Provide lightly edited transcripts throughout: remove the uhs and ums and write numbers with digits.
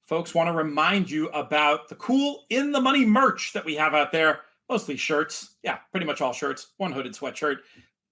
Folks, want to remind you about the cool In the Money merch that we have out there. Mostly shirts. Yeah, pretty much all shirts. One hooded sweatshirt.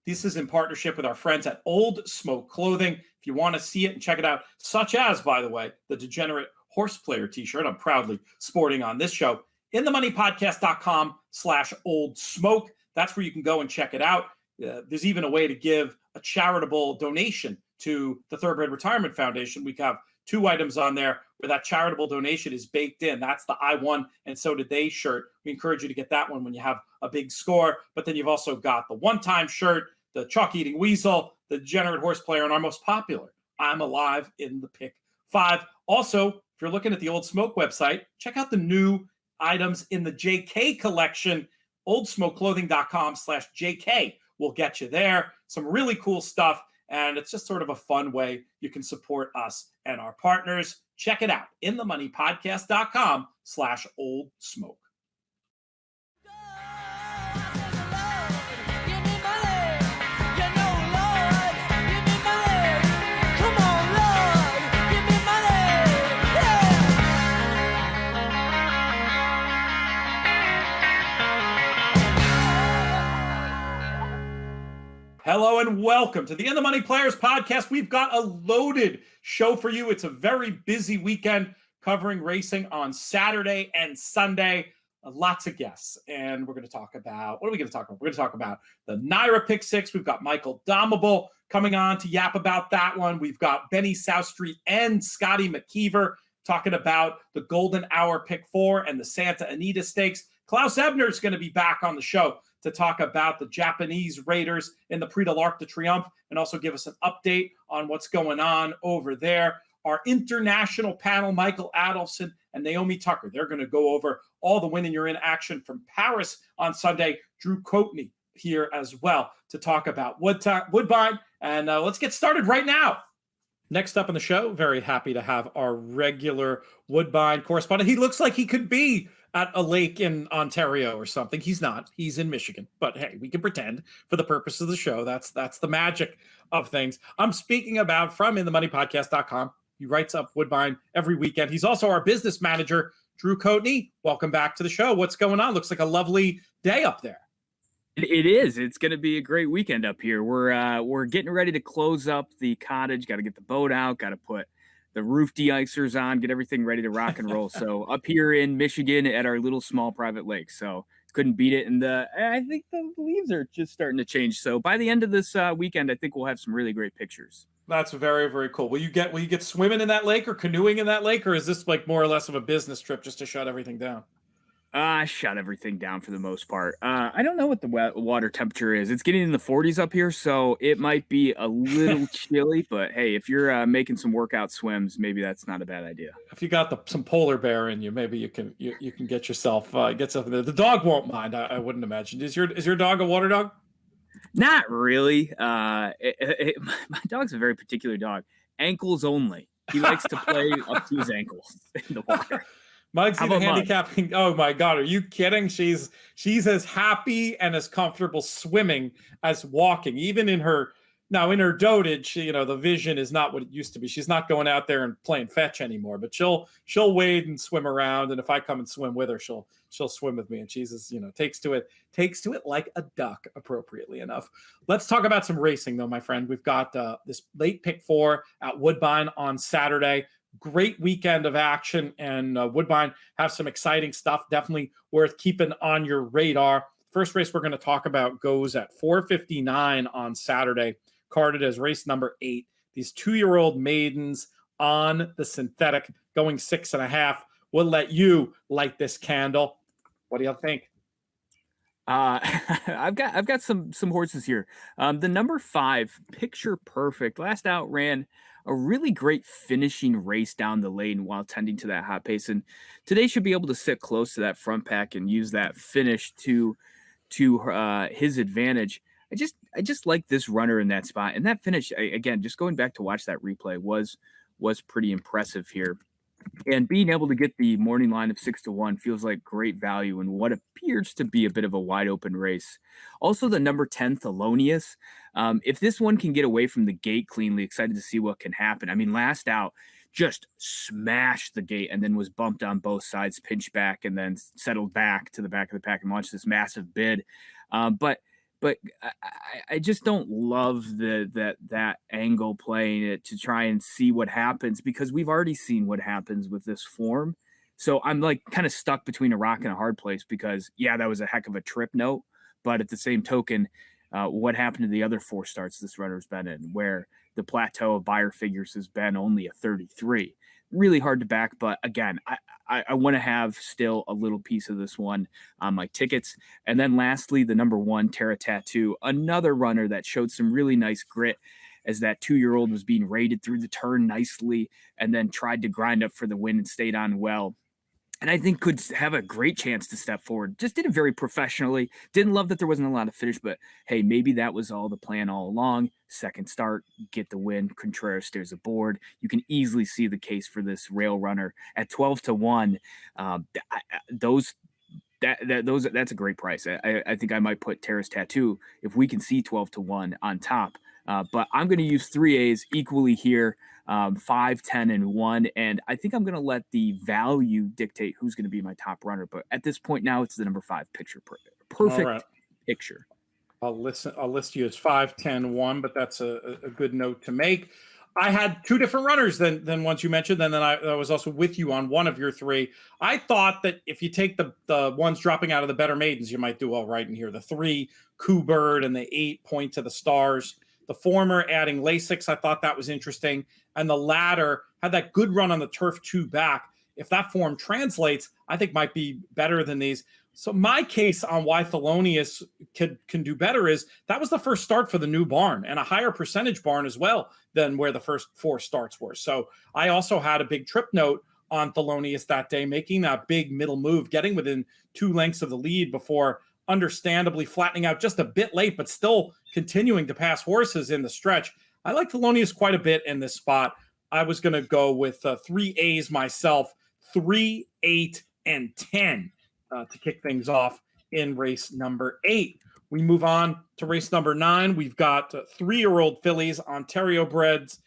This is in partnership with our friends at Old Smoke Clothing. If you want to see it and check it out, such as, by the way, the Degenerate Horseplayer t-shirt I'm proudly sporting on this show, inthemoneypodcast.com/old smoke. That's where you can go and check it out. There's even a way to give a charitable donation to the Thoroughbred Retirement Foundation. We have 2 items on there where that charitable donation is baked in. That's the I Won and So Did They shirt. We encourage you to get that one when you have a big score. But then you've also got the one-time shirt, the Chalk Eating Weasel, the Degenerate Horseplayer, and our most popular, I'm Alive in the Pick 5. Also, if you're looking at the Old Smoke website, check out the new items in the JK collection. oldsmokeclothing.com/JK will get you there. Some really cool stuff. And it's just sort of a fun way you can support us and our partners. Check it out. inthemoneypodcast.com/old smoke. Hello and welcome to the In the Money Players podcast. We've got a loaded show for you. It's a very busy weekend covering racing on Saturday and Sunday. Lots of guests. And we're going to talk about, what are we going to talk about? We're going to talk about the NYRA Pick 6. We've got Michael Domabyl coming on to yap about that one. We've got Benny Southstreet and Scotty Mckeever talking about the Golden Hour Pick 4 and the Santa Anita Stakes. Klaus Ebner is going to be back on the show to talk about the Japanese Raiders in the Prix de l'Arc de Triomphe and also give us an update on what's going on over there. Our international panel, Michael Adolphson and Naomi Tucker, they're going to go over all the Win and You're In action from Paris on Sunday. Drew Coatney here as well to talk about Woodbine. And let's get started right now. Next up on the show, very happy to have our regular Woodbine correspondent. He looks like he could be at a lake in Ontario or something. He's not. He's in Michigan. But hey, we can pretend for the purpose of the show. That's the magic of things. I'm speaking about from inthemoneypodcast.com. He writes up Woodbine every weekend. He's also our business manager, Drew Coatney. Welcome back to the show. What's going on? Looks like a lovely day up there. It is. It's going to be a great weekend up here. We're getting ready to close up the cottage. Got to get the boat out. Got to put the roof de-icers on, get everything ready to rock and roll. So up here in Michigan at our little small private lake. So couldn't beat it. And I think the leaves are just starting to change. So by the end of this weekend, I think we'll have some really great pictures. That's very, very cool. Will you get swimming in that lake or canoeing in that lake? Or is this like more or less of a business trip just to shut everything down? I shut everything down for the most part. I don't know what the water temperature is. It's getting in the 40s up here, so it might be a little chilly. But hey, if you're making some workout swims, maybe that's not a bad idea. If you got some polar bear in you, maybe you can get yourself get something there. The dog won't mind. I wouldn't imagine. Is your dog a water dog? Not really. My dog's a very particular dog. Ankles only. He likes to play up to his ankles in the water. Mug's even handicapping. Oh my God, are you kidding? She's as happy and as comfortable swimming as walking. Even in her dotage, the vision is not what it used to be. She's not going out there and playing fetch anymore. But she'll wade and swim around. And if I come and swim with her, she'll swim with me. And she's takes to it like a duck, appropriately enough. Let's talk about some racing though, my friend. We've got this late pick 4 at Woodbine on Saturday. Great weekend of action, and Woodbine have some exciting stuff. Definitely worth keeping on your radar. First race we're going to talk about goes at 4:59 on Saturday, carded as race number 8. These 2-year-old maidens on the synthetic, going 6.5. We'll let you light this candle. What do you think? I've got some horses here. The number 5, Picture Perfect, last out ran a really great finishing race down the lane while tending to that hot pace, and today should be able to sit close to that front pack and use that finish to his advantage. I just like this runner in that spot, and that finish again, just going back to watch that replay was pretty impressive here. And being able to get the morning line of 6-1 feels like great value in what appears to be a bit of a wide open race. Also, the number 10, Thelonious. If this one can get away from the gate cleanly, excited to see what can happen. I mean, last out, just smashed the gate and then was bumped on both sides, pinched back, and then settled back to the back of the pack and launched this massive bid. But I just don't love that angle playing it to try and see what happens, because we've already seen what happens with this form. So I'm like kind of stuck between a rock and a hard place, because yeah, that was a heck of a trip note, but at the same token, what happened to the other 4 starts this runner's been in, where the plateau of buyer figures has been only a 33? Really hard to back, but again, I want to have still a little piece of this one on my tickets. And then lastly, the number 1, Terra Tattoo, another runner that showed some really nice grit as that 2-year-old was being rated through the turn nicely and then tried to grind up for the win and stayed on well. And I think could have a great chance to step forward. Just did it very professionally. Didn't love that there wasn't a lot of finish, but hey, maybe that was all the plan all along. Second start, get the win. Contreras stays aboard. You can easily see the case for this rail runner at 12-1. That's a great price. I think I might put Terrace Tattoo, if we can see 12-1, on top. But I'm going to use 3 A's equally here, 5, 10, and 1. And I think I'm going to let the value dictate who's going to be my top runner. But at this point now, it's the number 5 picture. Perfect picture. I'll list you as 5, 10, 1, but that's a good note to make. I had 2 different runners than ones you mentioned, and then I was also with you on one of your 3. I thought that if you take the ones dropping out of the better maidens, you might do all right in here. The 3, Coubird, and the 8, Point to the Stars. The former adding Lasix, I thought that was interesting. And the latter had that good run on the turf 2 back. If that form translates, I think might be better than these. So my case on why Thelonious can do better is that was the first start for the new barn, and a higher percentage barn as well than where the first 4 starts were. So I also had a big trip note on Thelonious that day, making that big middle move, getting within 2 lengths of the lead before understandably flattening out just a bit late, but still continuing to pass horses in the stretch. I like Thelonious quite a bit in this spot. I was going to go with 3 A's myself, 3, 8, and 10 to kick things off in race number 8. We move on to race number 9. We've got 3-year-old fillies, Ontario breds,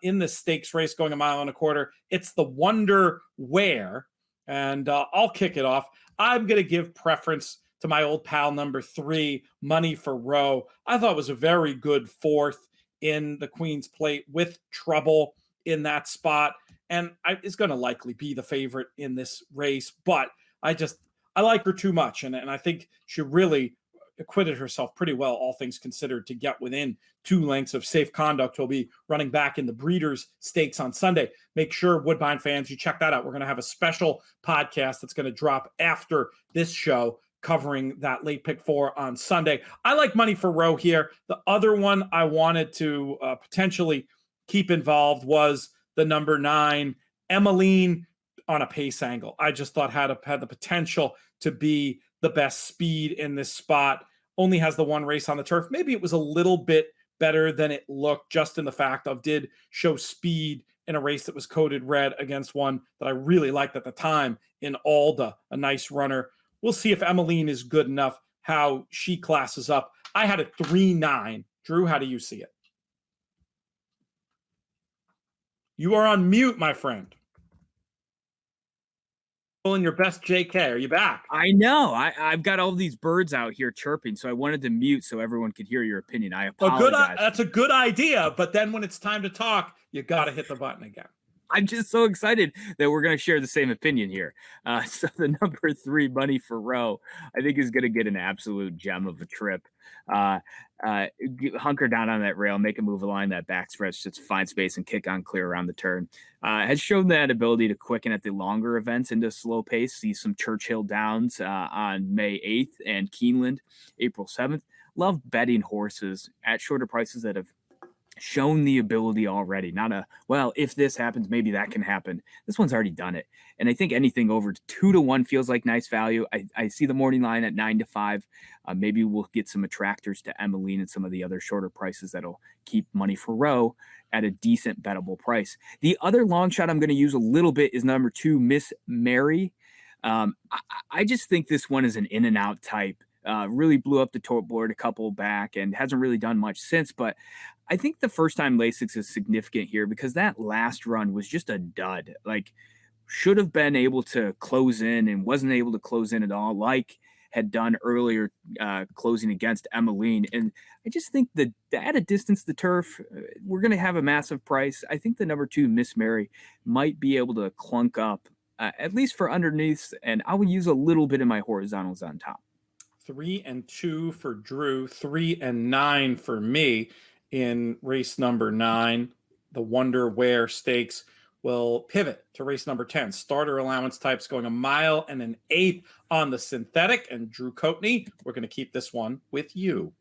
in the stakes race going 1.25 miles. It's the Wonder Where, and I'll kick it off. I'm going to give preference to my old pal number 3, Money for Row. I thought it was a very good 4th in the Queen's Plate with trouble in that spot, and is going to likely be the favorite in this race, but I like her too much, and I think she really acquitted herself pretty well, all things considered, to get within 2 lengths of Safe Conduct, who'll be running back in the Breeders' Stakes on Sunday. Make sure, Woodbine fans, you check that out. We're going to have a special podcast that's going to drop after this show covering that late pick 4 on Sunday. I like Money for Row here. The other one I wanted to potentially keep involved was the number 9, Emmeline, on a pace angle. I just thought had the potential to be the best speed in this spot. Only has the 1 race on the turf. Maybe it was a little bit better than it looked, just in the fact of did show speed in a race that was coded red against one that I really liked at the time in Alda, a nice runner. We'll see if Emmeline is good enough, how she classes up. I had a 3-9. Drew, how do you see it? You are on mute, my friend. In your best JK. Are you back? I know. I've got all these birds out here chirping, so I wanted to mute so everyone could hear your opinion. I apologize. That's a good idea, but then when it's time to talk, you got to hit the button again. I'm just so excited that we're going to share the same opinion here. So the number 3, Money for Row, I think is going to get an absolute gem of a trip. Hunker down on that rail, make a move along that back stretch, just find space and kick on clear around the turn. Has shown that ability to quicken at the longer events into slow pace. See some Churchill Downs on May 8th and Keeneland April 7th. Love betting horses at shorter prices that have shown the ability already. Not a, well, if this happens, maybe that can happen. This one's already done it. And I think anything over 2-1 feels like nice value. I see the morning line at 9-5. Maybe we'll get some attractors to Emmeline and some of the other shorter prices that'll keep Money for Row at a decent bettable price. The other long shot I'm going to use a little bit is number 2, Miss Mary. I just think this one is an in and out type. Really blew up the tote board a couple back and hasn't really done much since, but I think the first time Lasix is significant here because that last run was just a dud. Like, should have been able to close in and wasn't able to close in at all, like had done earlier, closing against Emmeline. And I just think that at a distance, the turf, we're going to have a massive price. I think the number 2, Miss Mary, might be able to clunk up, at least for underneath, and I will use a little bit of my horizontals on top. 3 and 2 for Drew, 3 and 9 for me in race number 9. The Wonder Where Stakes will pivot to race number 10. Starter allowance types going 1 mile and an eighth on the synthetic. And Drew Coatney, we're going to keep this one with you.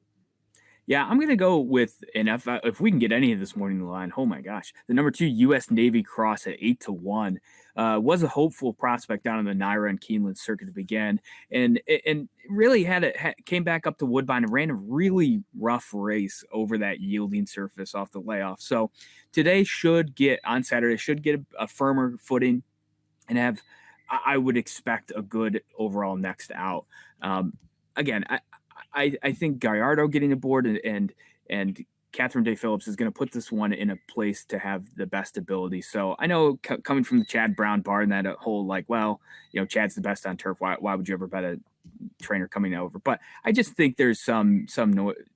Yeah, I'm going to go with, and if we can get any of this morning in the line, oh my gosh, the number 2 U.S. Navy Cross at 8-1 was a hopeful prospect down on the Naira and Keeneland circuit to begin, and really came back up to Woodbine and ran a really rough race over that yielding surface off the layoff. So today on Saturday should get a firmer footing and I would expect a good overall next out. Again, I think Gallardo getting aboard and Catherine Day Phillips is going to put this one in a place to have the best ability. So I know coming from the Chad Brown bar and that whole Chad's the best on turf. Why would you ever bet a trainer coming over? But I just think there's some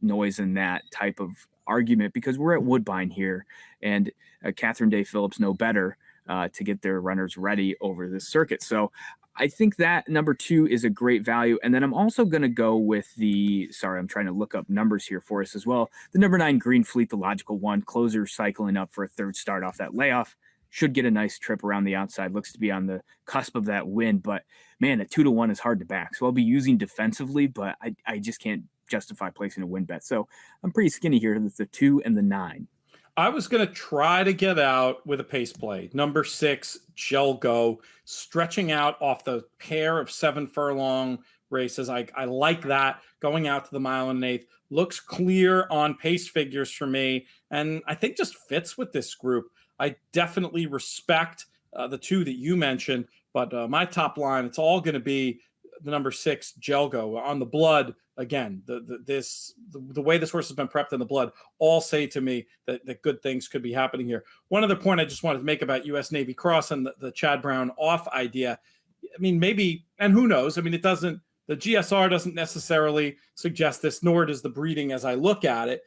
noise in that type of argument because we're at Woodbine here, and Catherine Day Phillips know better to get their runners ready over this circuit. So I think that number 2 is a great value. And then I'm also going to go with I'm trying to look up numbers here for us as well. The number 9 Green Fleet, the logical one, closer cycling up for a third start off that layoff. Should get a nice trip around the outside. Looks to be on the cusp of that win. But man, at 2-1 is hard to back. So I'll be using defensively, but I just can't justify placing a win bet. So I'm pretty skinny here with the 2 and the 9. I was going to try to get out with a pace play. Number 6, Gelgo, stretching out off the pair of 7 furlong races. I like that. Going out to the mile and an eighth. Looks clear on pace figures for me. And I think just fits with this group. I definitely respect the 2 that you mentioned. But my top line, it's all going to be the number 6, Gelgo. On the blood, again, the way this horse has been prepped in the blood, all say to me that good things could be happening here. One other point I just wanted to make about U.S. Navy Cross and the Chad Brown off idea. I mean, maybe, and who knows? I mean, the GSR doesn't necessarily suggest this, nor does the breeding as I look at it,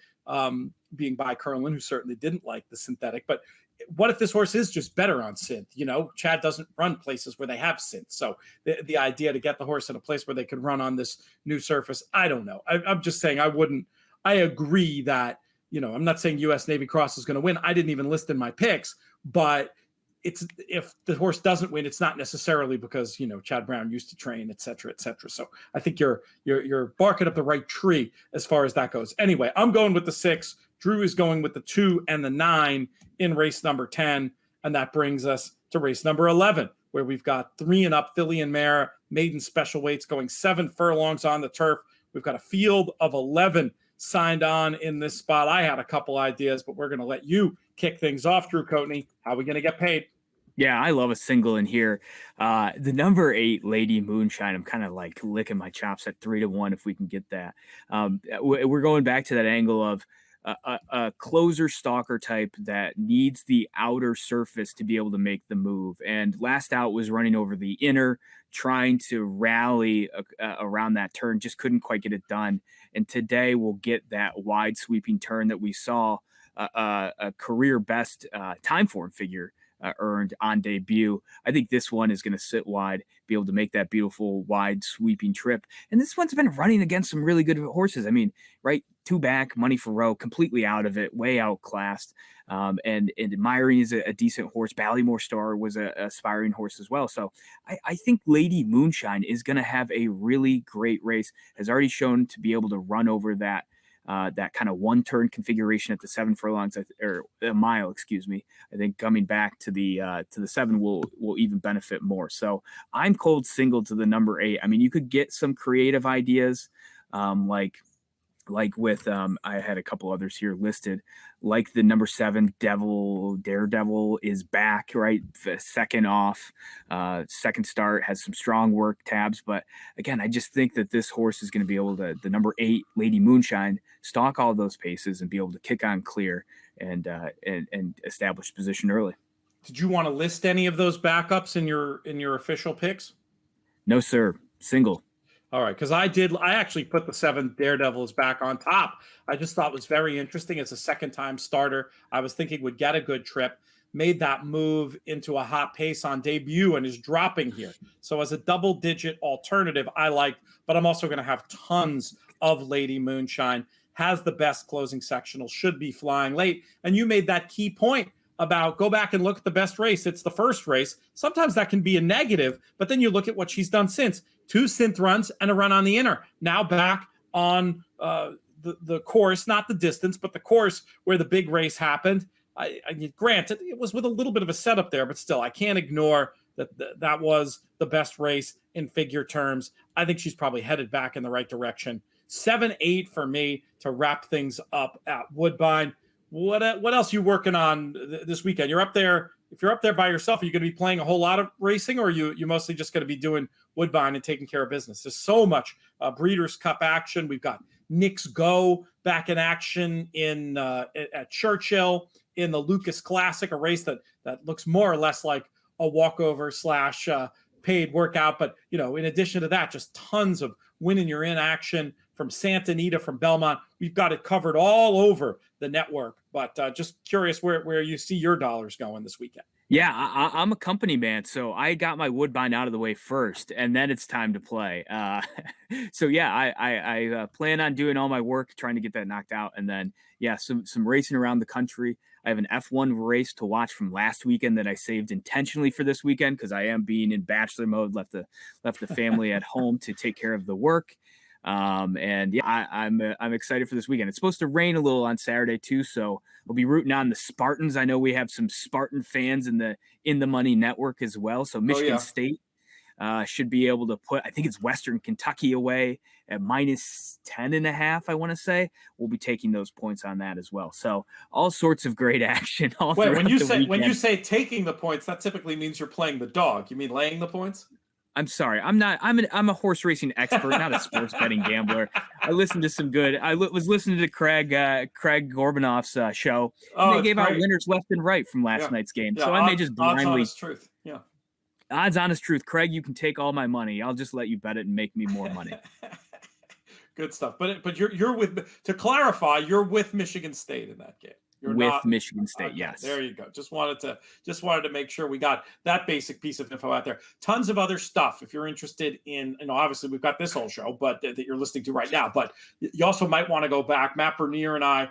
being by Curlin, who certainly didn't like the synthetic. But what if this horse is just better on synth? Chad doesn't run places where they have synth. So the idea to get the horse in a place where they could run on this new surface, I don't know. I'm just saying I agree that, I'm not saying U.S. Navy Cross is going to win. I didn't even list in my picks, but if the horse doesn't win, it's not necessarily because, Chad Brown used to train, et cetera, et cetera. So I think you're barking up the right tree as far as that goes. Anyway, I'm going with the 6. Drew is going with the 2 and the 9 in race number 10. And that brings us to race number 11, where we've got 3 and up filly and mare, maiden special weights going 7 furlongs on the turf. We've got a field of 11 signed on in this spot. I had a couple ideas, but we're going to let you kick things off, Drew Coatney. How are we going to get paid? Yeah, I love a single in here. The number 8, Lady Moonshine, I'm kind of like licking my chops at 3-1 if we can get that. We're going back to that angle of a closer stalker type that needs the outer surface to be able to make the move. And last out was running over the inner, trying to rally around that turn, just couldn't quite get it done. And today we'll get that wide sweeping turn that we saw a career best time form figure earned on debut. I think this one is going to sit wide, be able to make that beautiful wide sweeping trip. And this one's been running against some really good horses. I mean, right, 2 back, Money for Row, completely out of it, way outclassed. And Myron is a decent horse. Ballymore Star was a aspiring horse as well. So I think Lady Moonshine is going to have a really great race, has already shown to be able to run over that kind of 1-turn configuration at the 7 furlongs or a mile, excuse me. I think coming back to the 7 will even benefit more. So I'm cold single to the number 8. I mean, you could get some creative ideas, like like with I had a couple others here listed, like the number 7 Daredevil is back, right? Second off, second start, has some strong work tabs. But again, I just think that this horse is going to be able to, the number 8 Lady Moonshine, stalk all those paces and be able to kick on clear and establish position early. Did you want to list any of those backups in your official picks? No, sir. Single. All right, because I actually put the 7 Daredevils back on top. I just thought it was very interesting as a second-time starter. I was thinking would get a good trip, made that move into a hot pace on debut and is dropping here. So as a double-digit alternative, I like, but I'm also going to have tons of Lady Moonshine. Has the best closing sectional, should be flying late. And you made that key point about go back and look at the best race. It's the first race. Sometimes that can be a negative, but then you look at what she's done since. 2 synth runs and a run on the inner. Now back on the course, not the distance, but the course where the big race happened. Granted, it was with a little bit of a setup there, but still, I can't ignore that was the best race in figure terms. I think she's probably headed back in the right direction. 7-8 for me to wrap things up at Woodbine. What else are you working on this weekend? You're up there. If you're up there by yourself, are you going to be playing a whole lot of racing, or are you mostly just going to be doing Woodbine and taking care of business? There's so much Breeders' Cup action. We've got Knicks Go back in action at Churchill in the Lucas Classic, a race that looks more or less like a walkover / paid workout. But, in addition to that, just tons of winning you're in action from Santa Anita, from Belmont. We've got it covered all over the network, but just curious where you see your dollars going this weekend. Yeah, I'm a company man, so I got my Woodbine out of the way first, and then it's time to play. So yeah, I plan on doing all my work, trying to get that knocked out, and then some racing around the country. I have an F1 race to watch from last weekend that I saved intentionally for this weekend because I am being in bachelor mode. Left the family at home to take care of the work. I'm excited for this weekend. It's supposed to rain a little on Saturday too, so we'll be rooting on the Spartans. I know we have some Spartan fans in the Money Network as well. So Michigan State should be able to put, I think it's Western Kentucky away at -10.5. I want to say we'll be taking those points on that as well. So all sorts of great action. When you say taking the points, that typically means you're playing the dog. You mean laying the points? I'm sorry. I'm a horse racing expert, not a sports betting gambler. I listened to some good. I was listening to Craig Gorbanoff's show. And they gave out winners left and right from last night's game. So I may just blindly. Odds, honest truth. Yeah. Odds, honest truth. Craig, you can take all my money. I'll just let you bet it and make me more money. Good stuff. But you're with, to clarify, you're with Michigan State in that game. You're with not, Michigan State, okay, yes. There you go. Just wanted to make sure we got that basic piece of info out there. Tons of other stuff if you're interested in, obviously we've got this whole show, but that you're listening to right now. But you also might want to go back. Matt Bernier and I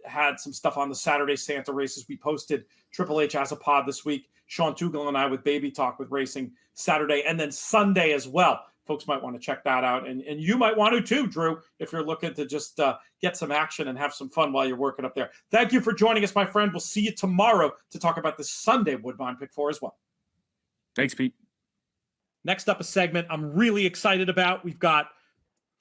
had some stuff on the Saturday Santa races. We posted Triple H as a pod this week. Sean Tugel and I with Baby Talk with Racing Saturday, and then Sunday as well. Folks might want to check that out. And you might want to too, Drew, if you're looking to just get some action and have some fun while you're working up there. Thank you for joining us, my friend. We'll see you tomorrow to talk about the Sunday Woodbine Pick 4 as well. Thanks, Pete. Next up, a segment I'm really excited about. We've got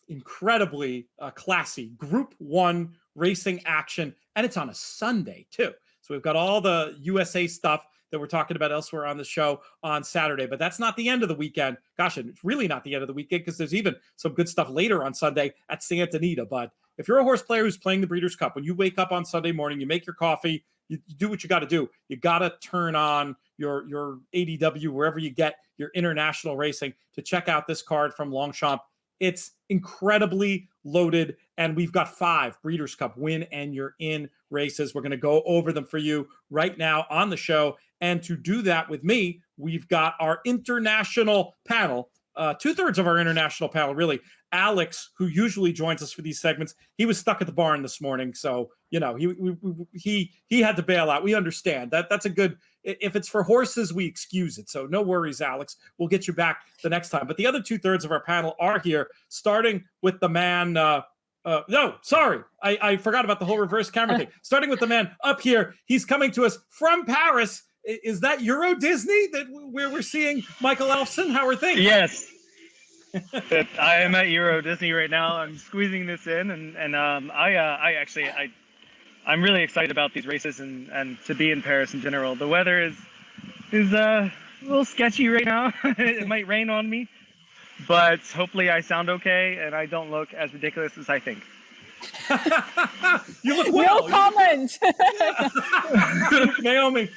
incredibly classy Group 1 racing action, and it's on a Sunday too. So we've got all the USA stuff that we're talking about elsewhere on the show on Saturday, but that's not the end of the weekend. Gosh, it's really not the end of the weekend because there's even some good stuff later on Sunday at Santa Anita. But if you're a horse player who's playing the Breeders' Cup, when you wake up on Sunday morning, you make your coffee, you do what you got to do. You got to turn on your ADW, wherever you get your international racing, to check out this card from Longchamp. It's incredibly loaded, and we've got 5 Breeders' Cup win and you're in races. We're going to go over them for you right now on the show. And to do that with me, we've got our international panel, 2/3 of our international panel, really. Alex, who usually joins us for these segments, he was stuck at the barn this morning. So, he had to bail out. We understand that. That's a good, if it's for horses, we excuse it. So no worries, Alex. We'll get you back the next time. But the other 2/3 of our panel are here, starting with the man. No, sorry. I forgot about the whole reverse camera thing. Starting with the man up here. He's coming to us from Paris. Is that Euro Disney where we're seeing Michael Adolphson? How are things? Yes. But I am at Euro Disney right now. I'm squeezing this in, and I'm really excited about these races and to be in Paris in general. The weather is a little sketchy right now. It might rain on me, but hopefully I sound okay and I don't look as ridiculous as I think. You look well. No comment. Naomi,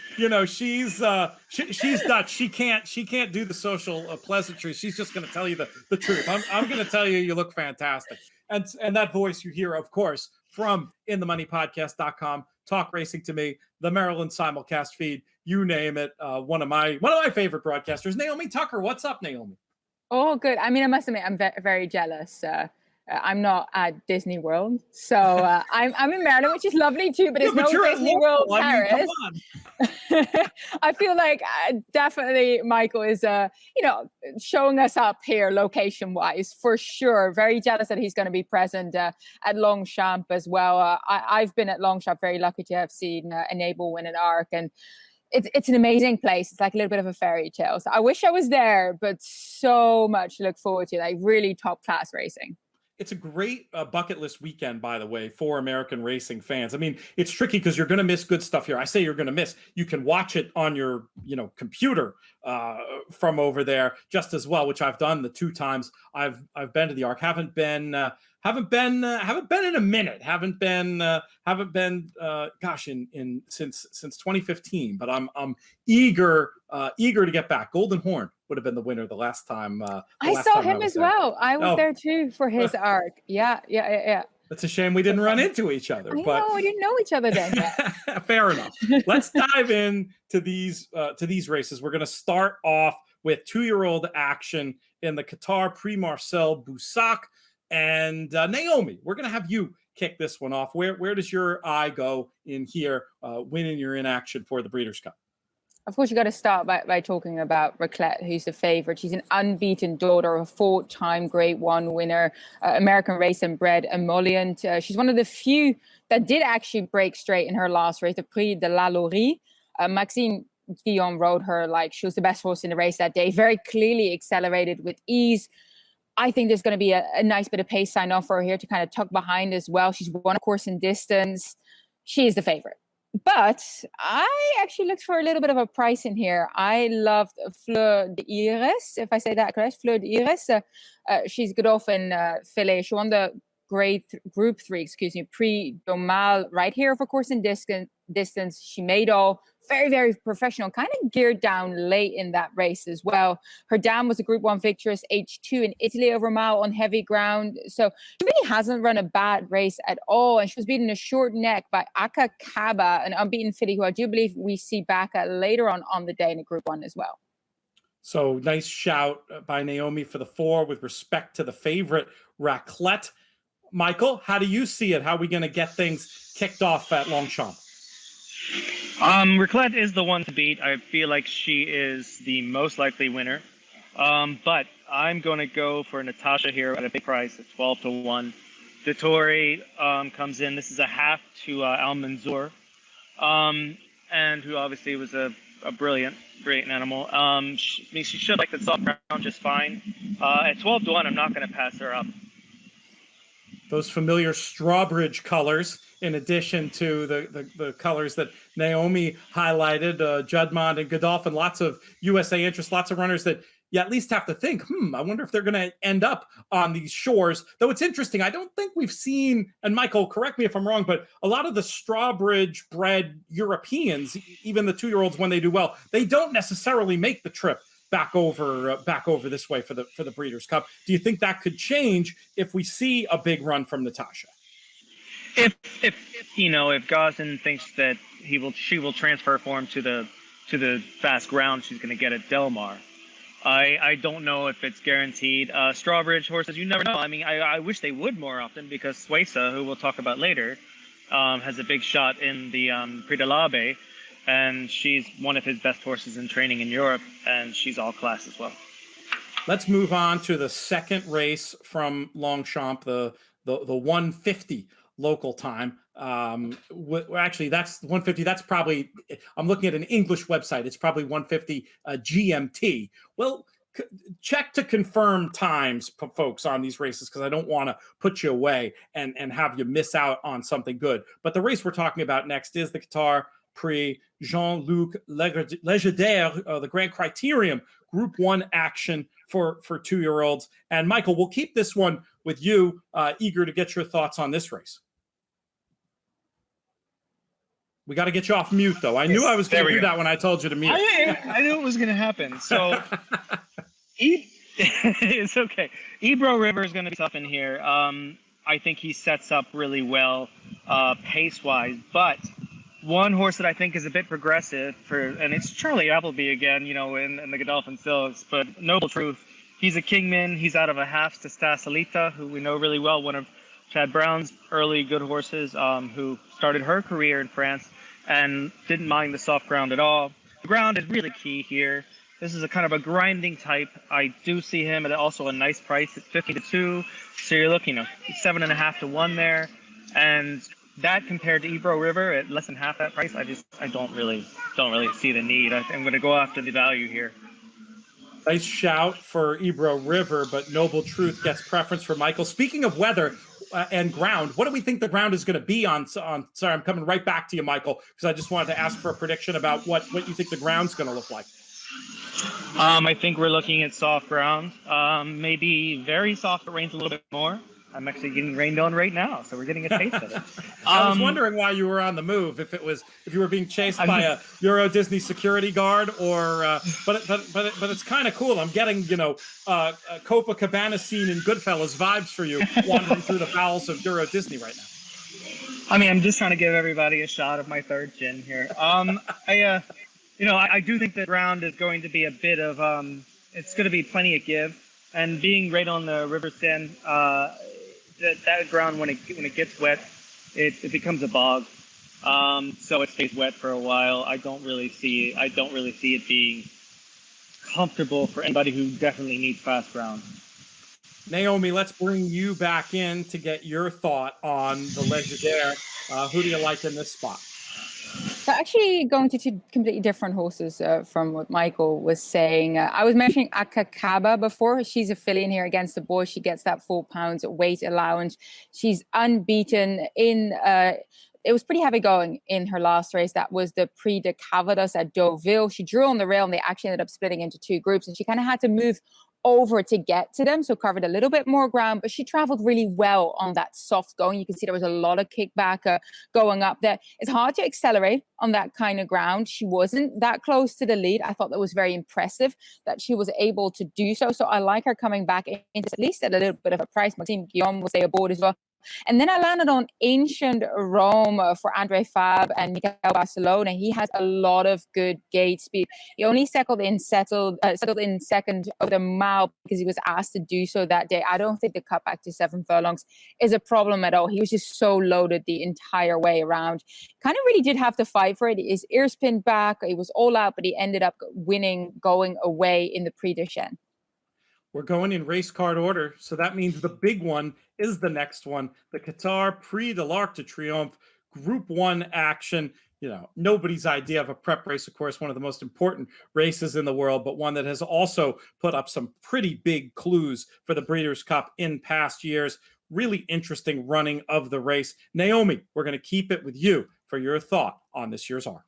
she's Dutch. She can't do the social pleasantries. She's just going to tell you the truth. I'm going to tell you look fantastic. And that voice you hear, of course, from InTheMoneyPodcast.com, Talk Racing to Me, the Maryland simulcast feed, you name it. One of my favorite broadcasters, Naomi Tucker. What's up, Naomi? Oh, good. I mean, I must admit, I'm very jealous. I'm not at Disney World, so I'm in Maryland, which is lovely too. But there's no Disney World Paris. I feel like definitely Michael is, showing us up here location-wise for sure. Very jealous that he's going to be present at Longchamp as well. I've been at Longchamp, very lucky to have seen Enable win an ARC, and it's an amazing place. It's like a little bit of a fairy tale. So I wish I was there, but so much to look forward to, like really top class racing. It's a great bucket list weekend, by the way, for American racing fans. I mean, it's tricky because you're going to miss good stuff here. I say you're going to miss. You can watch it on your, computer from over there just as well, which I've done the 2 times I've been to the ARC. Haven't been in a minute. Haven't been since 2015. But I'm eager to get back. Golden Horn would have been the winner the last time. I saw him as well. I was there too for his ARC. Yeah. It's a shame we didn't run into each other. We didn't know each other then. Yeah. Fair enough. Let's dive in to these races. We're going to start off with 2-year-old action in the Qatar Prix Marcel Boussac. And Naomi, we're going to have you kick this one off. Where does your eye go in here, winning your in action for the Breeders' Cup? Of course, you got to start by talking about Raclette, who's the favorite. She's an unbeaten daughter of a 4-time Grade 1 winner, American race and bred emollient. She's one of the few that did actually break straight in her last race, the Prix de la Laurie. Maxime Guillaume rode her like she was the best horse in the race that day, very clearly accelerated with ease. I think there's going to be a nice bit of pace sign off for her here to kind of tuck behind as well. She's won a course in distance. She is the favorite. But I actually looked for a little bit of a price in here. I loved Fleur d'Iris, if I say that correct. Fleur d'Iris. She's Godolphin fillet. She won the Group 3, Prix Domabyl right here, of course, in distance. She made all very, very professional, kind of geared down late in that race as well. Her dam was a Group 1 victorious H2 in Italy over a mile on heavy ground. So she really hasn't run a bad race at all. And she was beaten a short neck by Aka Kaba, an unbeaten filly who I do believe we see back at later on the day in a Group 1 as well. So nice shout by Naomi for the 4 with respect to the favorite Raclette. Michael, how do you see it? How are we going to get things kicked off at Longchamp? Raclette is the one to beat. I feel like she is the most likely winner. But I'm going to go for Natasha here at a big price at 12-1. Dettori comes in. This is a half to Al Manzour, and who obviously was a brilliant animal. She should like the soft ground just fine. At 12-1, I'm not going to pass her up. Those familiar Strawbridge colors, in addition to the colors that Naomi highlighted, Juddmonte and Godolphin, lots of USA interest, lots of runners that you at least have to think, I wonder if they're going to end up on these shores. Though it's interesting, I don't think we've seen, and Michael, correct me if I'm wrong, but a lot of the Strawbridge bred Europeans, even the 2-year-olds when they do well, they don't necessarily make the trip back over this way for the Breeders' Cup. Do you think that could change if we see a big run from Natasha? If Gosden thinks that she will transfer form to the fast ground she's going to get at Del Mar, I don't know if it's guaranteed. Strawbridge horses, you never know. I mean, I wish they would more often, because Suesa, who we'll talk about later, has a big shot in the Prix de l'Abbé. And she's one of his best horses in training in Europe, and she's all class as well. Let's move on to the second race from Longchamp, the 150 local time. Actually, that's 150. That's probably, I'm looking at an English website. It's probably 150 GMT. Well, check to confirm times, folks, on these races, because I don't want to put you away and have you miss out on something good. But the race we're talking about next is the Qatar Prix Jean-Luc Legédaire, the Grand Criterium Group 1 action for 2-year-olds. And Michael, we'll keep this one with you, eager to get your thoughts on this race. We got to get you off mute, though. I knew I was going to do that when I told you to mute. I knew it was going to happen. So it's okay. Ebro River is going to be tough in here. I think he sets up really well pace-wise. But one horse that I think is a bit progressive, and it's Charlie Appleby again, in the Godolphin Silks, but Noble Truth. He's a Kingman. He's out of a half to Santa Anita, who we know really well, one of Chad Brown's early good horses, who started her career in France and didn't mind the soft ground at all. The ground is really key here. This is a kind of a grinding type. I do see him at also a nice price at 50-2. So you're looking at 7.5 to 1 there. And that compared to Ebro River at less than half that price, I don't really see the need. I'm going to go after the value here. Nice shout for Ebro River, but Noble Truth gets preference for Michael. Speaking of weather and ground, what do we think the ground is going to be on? Sorry, I'm coming right back to you, Michael, because I just wanted to ask for a prediction about what you think the ground's going to look like. I think we're looking at soft ground, maybe very soft. It rains a little bit more. I'm actually getting rained on right now, so we're getting a taste of it. I was wondering why you were on the move. If you were being chased by a Euro Disney security guard, or but it's kind of cool. I'm getting a Copacabana scene in Goodfellas vibes for you, wandering through the bowels of Euro Disney right now. I mean, I'm just trying to give everybody a shot of my third gin here. I do think the ground is going to be a bit of it's going to be plenty of give, and being right on the river stand. That ground, when it gets wet, it becomes a bog. So it stays wet for a while. I don't really see it being comfortable for anybody who definitely needs fast ground. Naomi, let's bring you back in to get your thought on the Legédaire. Who do you like in this spot? So actually going to two completely different horses from what Michael was saying. I was mentioning Akakaba before. She's a filly in here against the boys. She gets that 4 pounds weight allowance. She's unbeaten in... it was pretty heavy going in her last race. That was the Prix de Calvados at Deauville. She drew on the rail and they actually ended up splitting into two groups. And she kind of had to move over to get to them, so covered a little bit more ground, but she traveled really well on that soft going. You can see there was a lot of kickback going up there. It's hard to accelerate on that kind of ground. She wasn't that close to the lead. I thought that was very impressive that she was able to do so. So I like her coming back into at least at a little bit of a price. Maxime Guillaume will stay aboard as well. And then I landed on Ancient Rome for Andre Fab and Michael Barcelona. He has a lot of good gate speed. He only settled in second over the mile because he was asked to do so that day. I don't think the cut back to 7 furlongs is a problem at all. He was just so loaded the entire way around. Kind of really did have to fight for it. His ears pinned back. He was all out, but he ended up winning going away in the Prix de Chêne. We're going in race card order, so that means the big one is the next one, the Qatar Prix de l'Arc de Triomphe Group 1 action. Nobody's idea of a prep race, of course, one of the most important races in the world, but one that has also put up some pretty big clues for the Breeders' Cup in past years. Really interesting running of the race. Naomi, we're going to keep it with you for your thought on this year's ARC.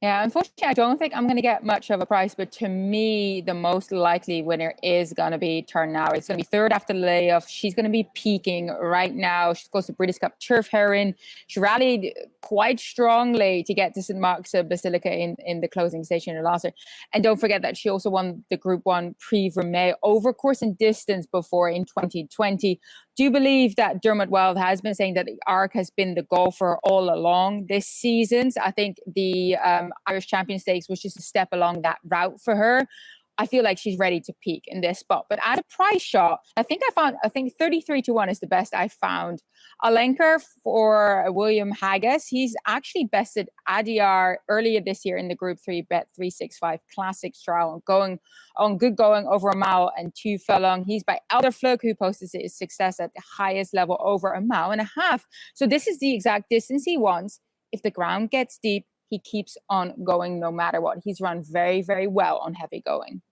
Yeah, unfortunately, I don't think I'm going to get much of a price, but to me, the most likely winner is going to be Turnhour. It's going to be third after the layoff. She's going to be peaking right now. She goes to British Cup Turf Heron. She rallied quite strongly to get to St. Mark's Basilica in the closing station in her last year. And don't forget that she also won the Group 1 Prix Vermeil over course and distance before in 2020. Do you believe that Dermot Wild has been saying that the ARC has been the goal for her all along this season? I think the Irish Champion Stakes was just a step along that route for her. I feel like she's ready to peak in this spot. But at a price shot, I think 33-1 is the best I found. I'll anchor for William Haggis. He's actually bested Adyar earlier this year in the Group 3 Bet 365 Classics trial, going over a mile and 2 furlong. He's by Elderflug, who posted his success at the highest level over a mile and a half. So this is the exact distance he wants. If the ground gets deep, he keeps on going no matter what. He's run very, very well on heavy going.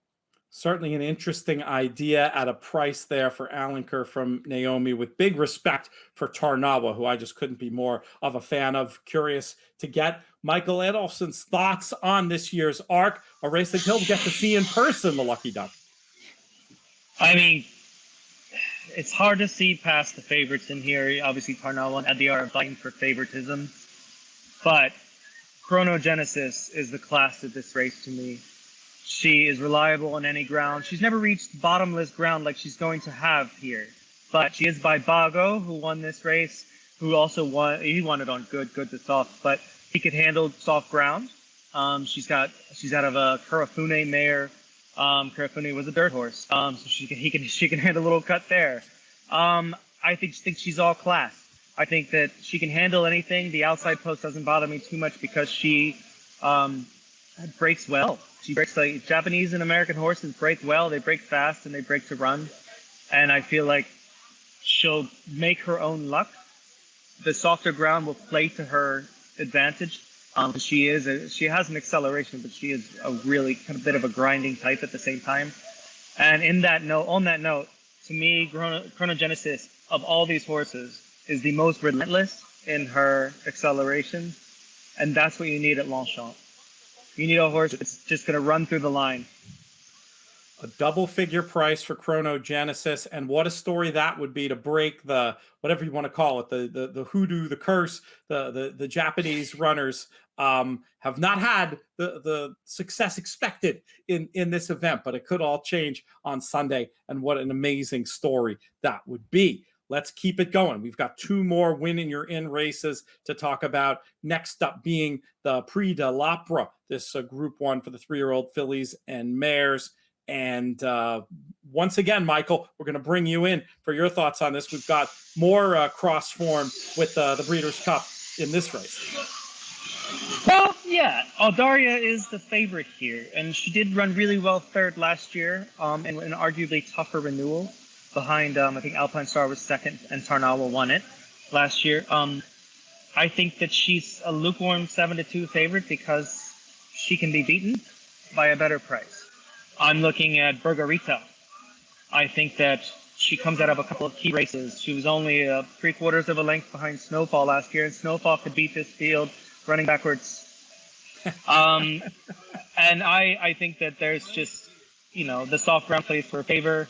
Certainly an interesting idea at a price there for Alenker from Naomi, with big respect for Tarnawa, who I just couldn't be more of a fan of. Curious to get Michael Adolphson's thoughts on this year's ARC, a race that he'll get to see in person, the Lucky Duck. I mean, it's hard to see past the favorites in here. Obviously, Tarnawa and Adia are fighting for favoritism, but Chronogenesis is the class of this race to me. She is reliable on any ground. She's never reached bottomless ground like she's going to have here. But she is by Bago, who won this race, who also won. He won it on good to soft, but he could handle soft ground. She's out of a Kurafune mare. Kurafune was a dirt horse, so she can handle a little cut there. I think she's all class. I think that she can handle anything. The outside post doesn't bother me too much because she breaks well. She breaks like Japanese and American horses break well. They break fast and they break to run. And I feel like she'll make her own luck. The softer ground will play to her advantage. She has an acceleration, but she is a really kind of bit of a grinding type at the same time. And on that note, to me, Chronogenesis of all these horses is the most relentless in her acceleration, and that's what you need at Longchamp. You need a horse that's just going to run through the line. A double-figure price for Chronogenesis, and what a story that would be to break the, whatever you want to call it, the hoodoo, the curse. The Japanese runners have not had the success expected in this event, but it could all change on Sunday, and what an amazing story that would be. Let's keep it going. We've got two more win-in-your-in races to talk about. Next up being the Prix de l'Opera, this Group 1 for the 3-year-old fillies and mares. And once again, Michael, we're going to bring you in for your thoughts on this. We've got more cross form with the Breeders' Cup in this race. Well, yeah, Aldaria is the favorite here, and she did run really well third last year, in an arguably tougher renewal. Behind, I think Alpine Star was second, and Tarnawa won it last year. I think that she's a lukewarm 7-2 favorite because she can be beaten by a better price. I'm looking at Bergarita. I think that she comes out of a couple of key races. She was only 3/4 of a length behind Snowfall last year, and Snowfall could beat this field running backwards. And I think that there's just, the soft ground plays for her favor.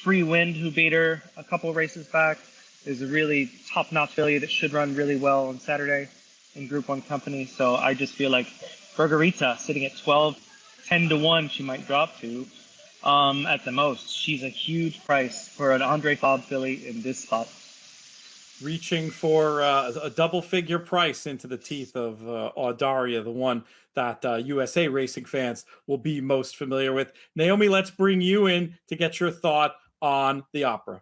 Free Wind, who beat her a couple of races back, is a really top-notch filly that should run really well on Saturday in Group 1 company. So I just feel like Bergarita sitting at 12, 10-1 she might drop to at the most. She's a huge price for an Andre Fabre filly in this spot. Reaching for a double-figure price into the teeth of Audaria, the one that USA racing fans will be most familiar with. Naomi, let's bring you in to get your thought on the Opera.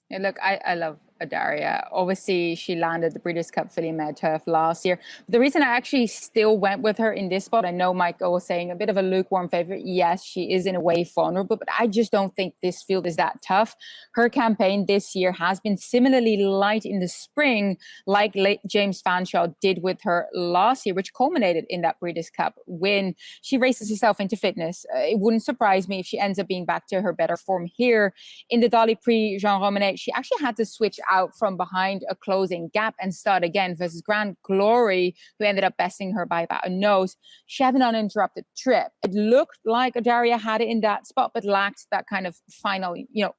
Yeah, look, I love Audaria. Obviously, she landed the Breeders' Cup Filly Mare Turf last year. The reason I actually still went with her in this spot, I know Michael was saying a bit of a lukewarm favorite. Yes, she is in a way vulnerable, but I just don't think this field is that tough. Her campaign this year has been similarly light in the spring, like James Fanshawe did with her last year, which culminated in that Breeders' Cup win. She races herself into fitness. It wouldn't surprise me if she ends up being back to her better form here. In the Dali Prix Jean Romanet, she actually had to switch out from behind a closing gap and start again versus Grand Glory, who ended up besting her by about a nose. She had an uninterrupted trip. It looked like Audaria had it in that spot, but lacked that kind of final,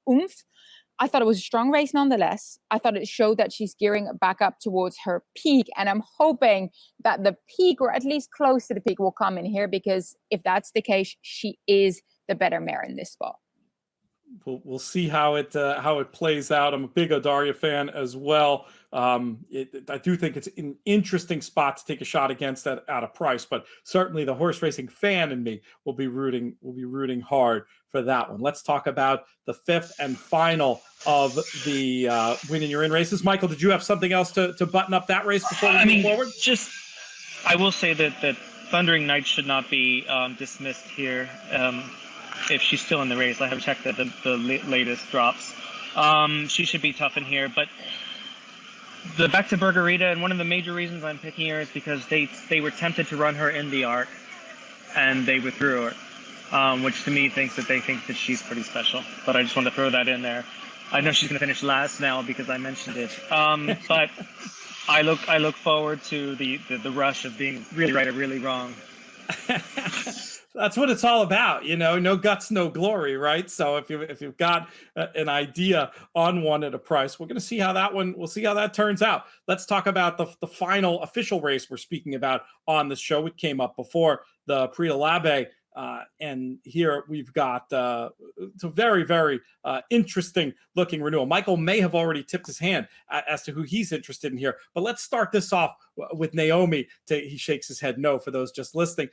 oomph. I thought it was a strong race nonetheless. I thought it showed that she's gearing back up towards her peak, and I'm hoping that the peak, or at least close to the peak, will come in here, because if that's the case, she is the better mare in this spot. We'll see how it plays out. I'm a big Audaria fan as well. I do think it's an interesting spot to take a shot against at a price, but certainly the horse racing fan in me will be rooting hard for that one. Let's talk about the fifth and final of the win-in-your-in races. Michael, did you have something else to button up that race before we move forward? I will say that Thundering Knight should not be dismissed here. If she's still in the race, I have checked that the latest drops. She should be tough in here, but back to Bergarita, and one of the major reasons I'm picking her is because they were tempted to run her in the ARC, and they withdrew her. which to me thinks that they think that she's pretty special. But I just wanted to throw that in there. I know she's going to finish last now because I mentioned it. But I look forward to the rush of being really right or really wrong. That's what it's all about, no guts, no glory, right? So if you've got an idea on one at a price, we're going to see how that turns out. Let's talk about the final official race we're speaking about on the show. It came up before the Prix de l'Abbé. And here we've got it's a very, very interesting looking renewal. Michael may have already tipped his hand as to who he's interested in here, but let's start this off with Naomi. He shakes his head no for those just listening.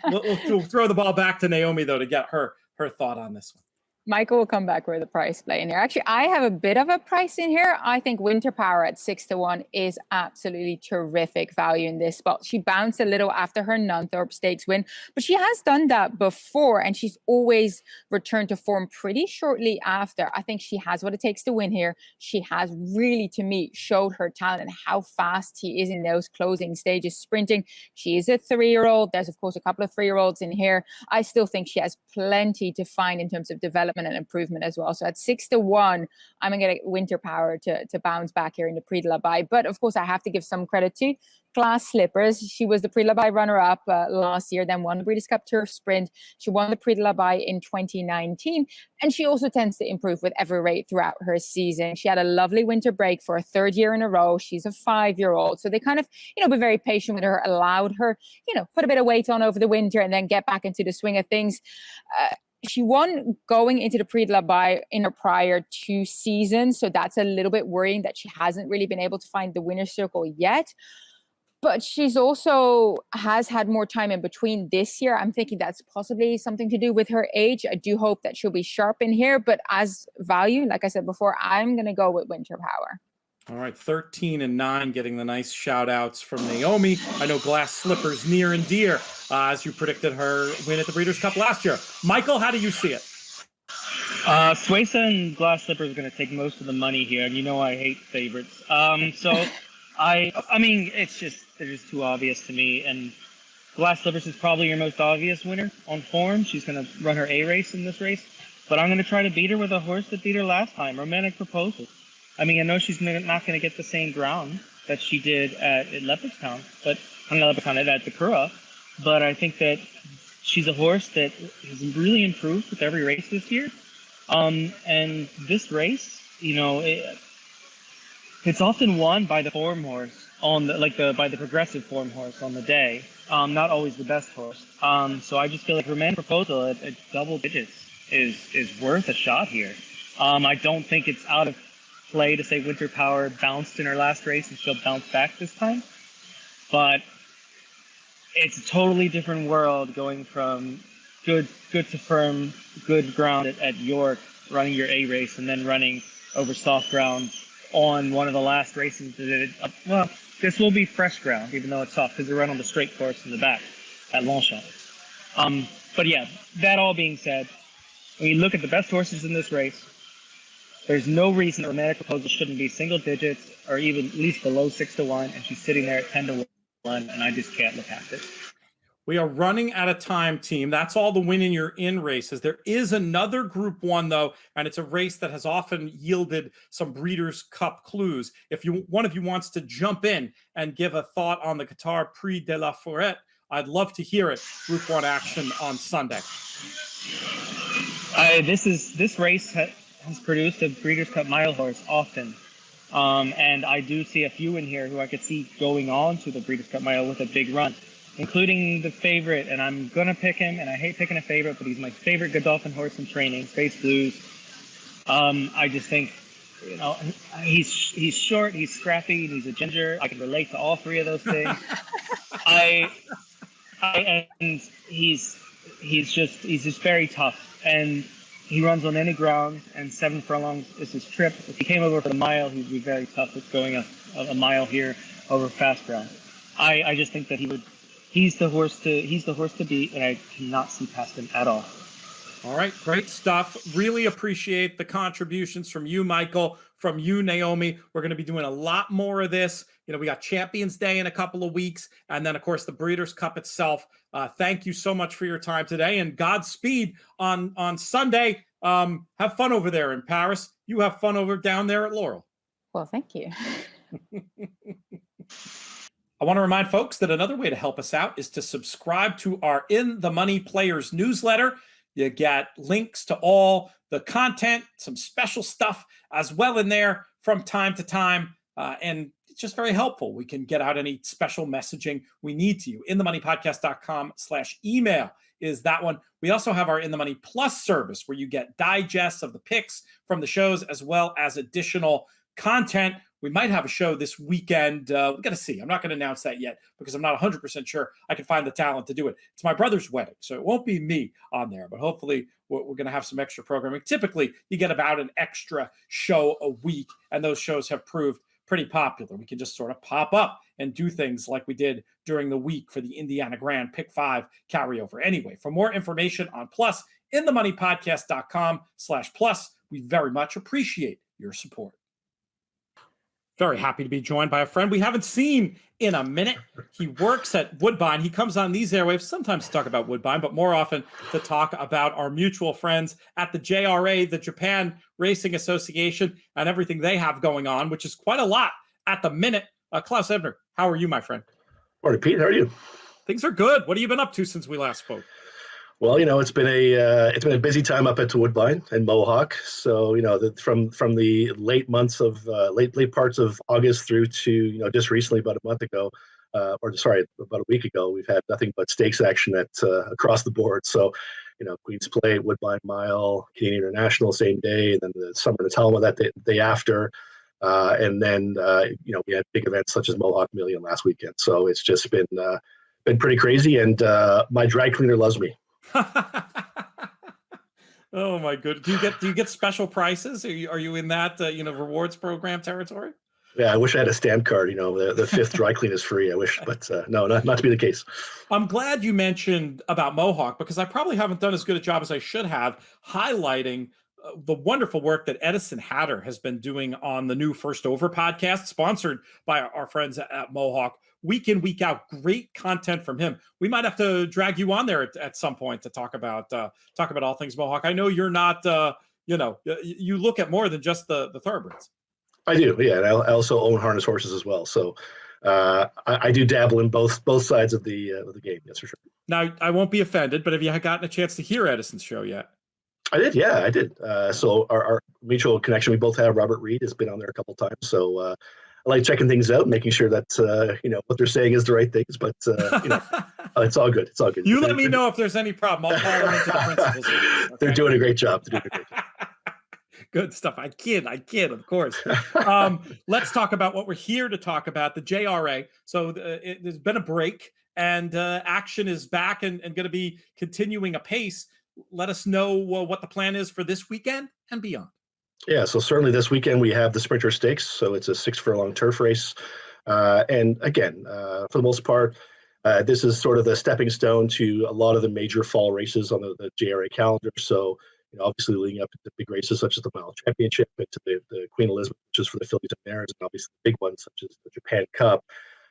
We'll throw the ball back to Naomi, though, to get her thought on this one. Michael will come back with a price play in here. Actually, I have a bit of a price in here. I think Winter Power at 6-1 is absolutely terrific value in this spot. She bounced a little after her Nunthorpe Stakes win, but she has done that before, and she's always returned to form pretty shortly after. I think she has what it takes to win here. She has really, to me, showed her talent and how fast she is in those closing stages sprinting. She is a 3-year-old. There's, of course, a couple of 3-year-olds in here. I still think she has plenty to find in terms of development and improvement as well. So at 6-1, I'm going to get Winter Power to bounce back here in the Prix de l'Abbé. But of course, I have to give some credit to Class Slippers. She was the Prix de l'Abbé runner-up last year, then won the Breeders' Cup Turf Sprint. She won the Prix de l'Abbé in 2019. And she also tends to improve with every rate throughout her season. She had a lovely winter break for a 3rd year in a row. She's a 5-year-old. So they kind of, be very patient with her, allowed her, put a bit of weight on over the winter and then get back into the swing of things. She won going into the Prix de l'Abbé in her prior 2 seasons. So that's a little bit worrying that she hasn't really been able to find the winner's circle yet. But she's also has had more time in between this year. I'm thinking that's possibly something to do with her age. I do hope that she'll be sharp in here. But as value, like I said before, I'm going to go with Winter Power. All right, 13-9, getting the nice shout outs from Naomi. I know Glass Slippers near and dear, as you predicted her win at the Breeders' Cup last year. Michael, how do you see it? Suesa and Glass Slippers are going to take most of the money here, and I hate favorites. So I mean, they're just too obvious to me. And Glass Slippers is probably your most obvious winner on form. She's going to run her A race in this race, but I'm going to try to beat her with a horse that beat her last time, Romantic Proposal. I mean, I know she's not going to get the same ground that she did at Leopardstown, at the Curragh, but I think that she's a horse that has really improved with every race this year. And this race, it's often won by the form horse by the progressive form horse on the day. Not always the best horse. So I just feel like Romantic Proposal at double digits is worth a shot here. I don't think it's out of play to say Winter Power bounced in her last race and she'll bounce back this time, but it's a totally different world going from good to firm, good ground at York, running your A race, and then running over soft ground on one of the last races that this will be fresh ground, even though it's soft, because they run on the straight course in the back at Longchamp. But yeah, that all being said, when you look at the best horses in this race, there's no reason Romantic Proposal shouldn't be single digits or even at least below 6-1, and she's sitting there at 10-1, and I just can't look past it. We are running out of time, team. That's all the win in your in races. There is another Group 1, though, and it's a race that has often yielded some Breeders' Cup clues. If one of you wants to jump in and give a thought on the Qatar Prix de la Forêt, I'd love to hear it. Group 1 action on Sunday. This race has produced a Breeders' Cup Mile horse often. And I do see a few in here who I could see going on to the Breeders' Cup Mile with a big run, including the favorite, and I'm going to pick him, and I hate picking a favorite, but he's my favorite Godolphin horse in training, Space Blues. I just think, he's short, he's scrappy, and he's a ginger. I can relate to all 3 of those things. And he's just very tough, and he runs on any ground, and 7 furlongs is his trip. If he came over for the mile, he'd be very tough with going a mile here over fast ground. I just think that he's the horse to beat, and I cannot see past him at all. All right, great stuff. Really appreciate the contributions from you, Michael, from you, Naomi. We're going to be doing a lot more of this we got Champions Day in a couple of weeks, and then of course the Breeders' Cup itself. Thank you so much for your time today, and Godspeed on Sunday. Have fun over there in Paris. You have fun over down there at Laurel. Well, thank you. I want to remind folks that another way to help us out is to subscribe to our In the Money Players newsletter. You get links to all the content, some special stuff as well in there from time to time. And it's just very helpful. We can get out any special messaging we need to you. InTheMoneyPodcast.com/email is that one. We also have our In the Money Plus service where you get digests of the picks from the shows as well as additional content. We might have a show this weekend. We got to see. I'm not going to announce that yet because I'm not 100% sure I can find the talent to do it. It's my brother's wedding, so it won't be me on there, but hopefully we're going to have some extra programming. Typically, you get about an extra show a week, and those shows have proved pretty popular. We can just sort of pop up and do things like we did during the week for the Indiana Grand Pick 5 carryover. Anyway, for more information on Plus, InTheMoneyPodcast.com/plus. We very much appreciate your support. Very happy to be joined by a friend we haven't seen in a minute. He works at Woodbine. He comes on these airwaves sometimes to talk about Woodbine, but more often to talk about our mutual friends at the JRA, the Japan Racing Association, and everything they have going on, which is quite a lot at the minute. Klaus Ebner, how are you, my friend? Morning, Pete. How are you? Things are good. What have you been up to since we last spoke? Well, it's been a busy time up at Woodbine and Mohawk. So from the late months of late parts of August through to just recently about a month ago, about a week ago, we've had nothing but stakes action at across the board. So Queen's Plate, Woodbine Mile, Canadian International same day, and then the Summer Natalma that day after, and then we had big events such as Mohawk Million last weekend. So it's just been pretty crazy, and my dry cleaner loves me. Oh my goodness! Do you get special prices? Are you in that rewards program territory? Yeah, I wish I had a stamp card. The fifth dry clean is free. I wish, but no, not to be the case. I'm glad you mentioned about Mohawk because I probably haven't done as good a job as I should have highlighting the wonderful work that Edison Hatter has been doing on the new First Over podcast, sponsored by our friends at Mohawk. Week in, week out, great content from him. We might have to drag you on there at some point to talk about all things Mohawk. I know you're not, you look at more than just the thoroughbreds. I do, yeah. And I also own harness horses as well, so I do dabble in both sides of the game. That's for sure. Now, I won't be offended, but have you gotten a chance to hear Edison's show yet? I did, yeah, I did. So our mutual connection we both have, Robert Reed, has been on there a couple of times. So I like checking things out, making sure that what they're saying is the right things. But it's all good. It's all good. You let me know if there's any problem. I'll call them into the principals. Okay? They're doing a great job. Good stuff. I kid, of course. Let's talk about what we're here to talk about, the JRA. So there's been a break, and action is back and going to be continuing apace. Let us know what the plan is for this weekend and beyond. Yeah, so certainly this weekend we have the Sprinter Stakes. So it's a 6-furlong turf race. And again, for the most part, this is sort of the stepping stone to a lot of the major fall races on the JRA calendar. So, obviously leading up to the big races such as the Mile Championship, and to the Queen Elizabeth, which is for the fillies and mares, and obviously the big ones such as the Japan Cup.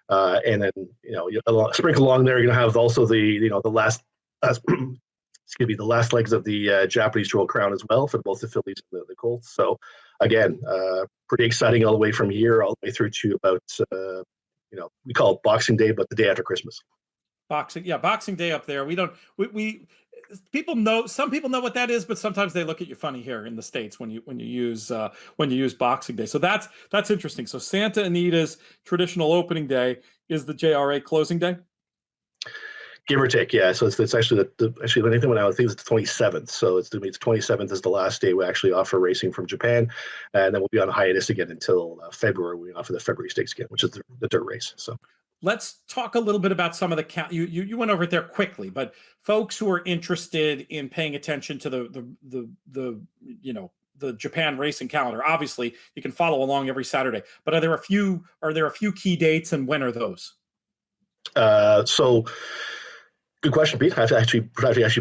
And then, sprinkle along there, you're going to have also the last the last legs of the Japanese Jewel Crown as well for both the fillies and the colts. So again, pretty exciting all the way from here all the way through to about we call it Boxing Day, but the day after Christmas. Boxing Day up there. Some people know what that is, but sometimes they look at you funny here in the States when you use Boxing Day. So that's interesting. So Santa Anita's traditional opening day is the JRA closing day. Give or take, yeah. So it's actually actually anything when I think it's the 27th. So it's 27th is the last day we actually offer racing from Japan, and then we'll be on hiatus again until February. We offer the February Stakes again, which is the dirt race. So let's talk a little bit about some of the you went over it there quickly, but folks who are interested in paying attention to the Japan racing calendar, obviously you can follow along every Saturday. But are there a few key dates, and when are those? So. Good question, Pete. I have to actually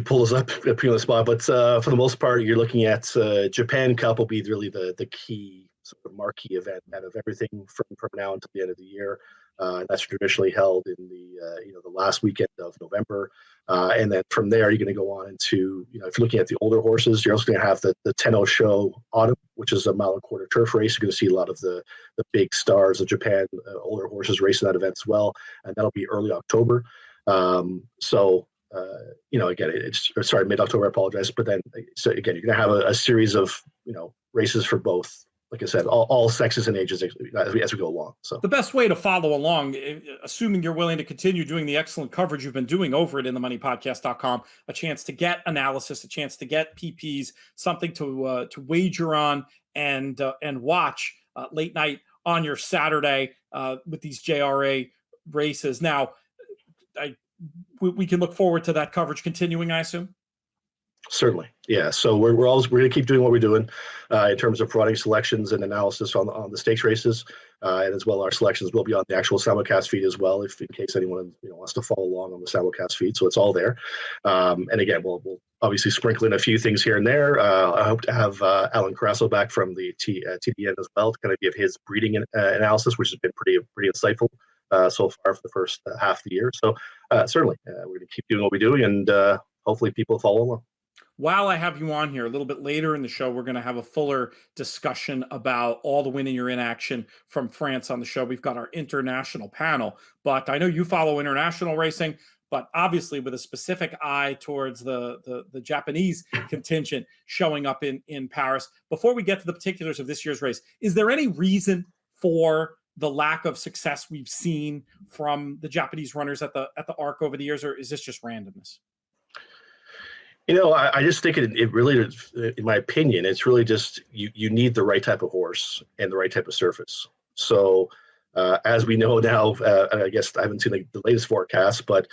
pull this up, put you on the spot. But for the most part, you're looking at Japan Cup will be really the key sort of marquee event out of everything from now until the end of the year. That's traditionally held in the last weekend of November. And then from there, you're going to go on into, if you're looking at the older horses, you're also going to have the 10-0 show Autumn, which is a mile and quarter turf race. You're going to see a lot of the big stars of Japan, older horses racing that event as well. And that'll be early October. Again, mid-October, I apologize. But then, so again, you're going to have a series of, races for both, like I said, all sexes and ages as we go along. So the best way to follow along, assuming you're willing to continue doing the excellent coverage you've been doing over at InTheMoneyPodcast.com, a chance to get analysis, a chance to get PPs, something to wager on and watch late night on your Saturday with these JRA races. Now, we can look forward to that coverage continuing, I assume. Certainly, yeah. So we're going to keep doing what we're doing in terms of providing selections and analysis on the stakes races, and as well our selections will be on the actual simulcast feed as well, if in case anyone wants to follow along on the simulcast feed. So it's all there. And again, we'll obviously sprinkle in a few things here and there. I hope to have Alan Carasso back from the TDN as well to kind of give his breeding analysis, which has been pretty insightful so far for the first half of the year. So certainly, we're going to keep doing what we're doing, and hopefully people follow along. While I have you on here, a little bit later in the show, we're going to have a fuller discussion about all the winning you're in action from France on the show. We've got our international panel, but I know you follow international racing, but obviously with a specific eye towards the Japanese contingent showing up in Paris. Before we get to the particulars of this year's race, is there any reason for the lack of success we've seen from the Japanese runners at the ARC over the years, or is this just randomness? I just think it really, in my opinion, it's really just you need the right type of horse and the right type of surface. So as we know now, I guess I haven't seen the latest forecast, but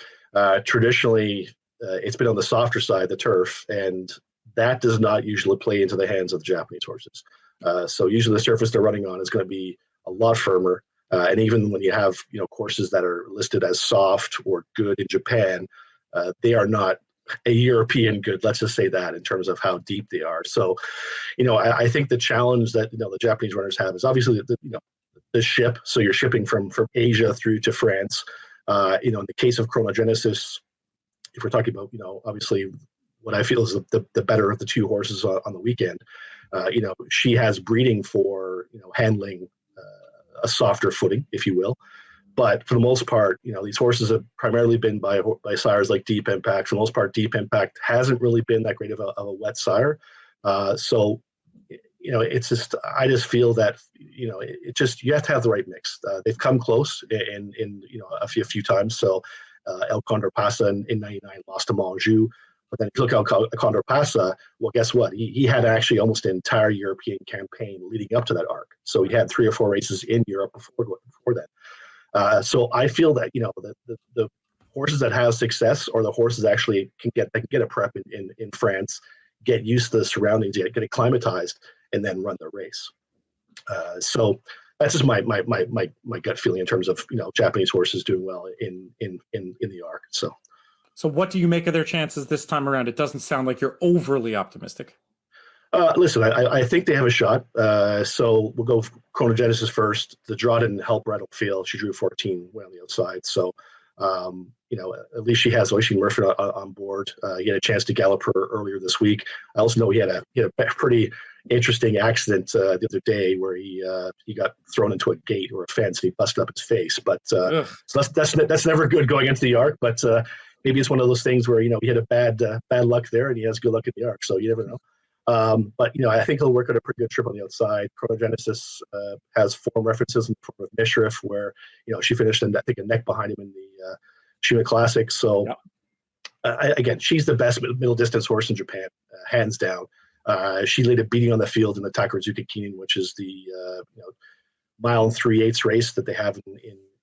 traditionally it's been on the softer side, the turf, and that does not usually play into the hands of the Japanese horses. So usually the surface they're running on is going to be a lot firmer. And even when you have courses that are listed as soft or good in Japan, they are not a European good, let's just say that, in terms of how deep they are. So, I think the challenge that the Japanese runners have is obviously the ship. So you're shipping from Asia through to France. In the case of Chronogenesis, if we're talking about obviously what I feel is the better of the two horses on the weekend, she has breeding for handling a softer footing, if you will. But for the most part, these horses have primarily been by sires like Deep Impact. For the most part, Deep Impact hasn't really been that great of a wet sire. So, it's just, I just feel that, it just, you have to have the right mix. They've come close in a few times. So El Condor Pasa in 99 lost to Monjou. But then if you look at Condor Pasa, well, guess what? He had actually almost an entire European campaign leading up to that arc. So he had 3 or 4 races in Europe before that. So I feel that the horses that have success, or the horses actually can get a prep in France, get used to the surroundings, get acclimatized, and then run the race. So that's just my gut feeling in terms of Japanese horses doing well in the arc. So what do you make of their chances this time around? It doesn't sound like you're overly optimistic. Listen, I think they have a shot. So we'll go Chronogenesis first. The draw didn't help Rattle Field. She drew 14, went on the outside. So, at least she has Oisin Murphy on board. He had a chance to gallop her earlier this week. I also know he had a pretty interesting accident the other day where he got thrown into a gate or a fence and he busted up his face. But so that's never good going into the arc. But maybe it's one of those things where he had a bad luck there and he has good luck in the arc. So you never know. But I think he'll work on a pretty good trip on the outside. Chronogenesis has form references in form of Mishrif, where she finished a neck behind him in the Shima Classic. So again, she's the best middle distance horse in Japan, hands down. She laid a beating on the field in the Takarazuka Kinin, which is the mile and 3/8 race that they have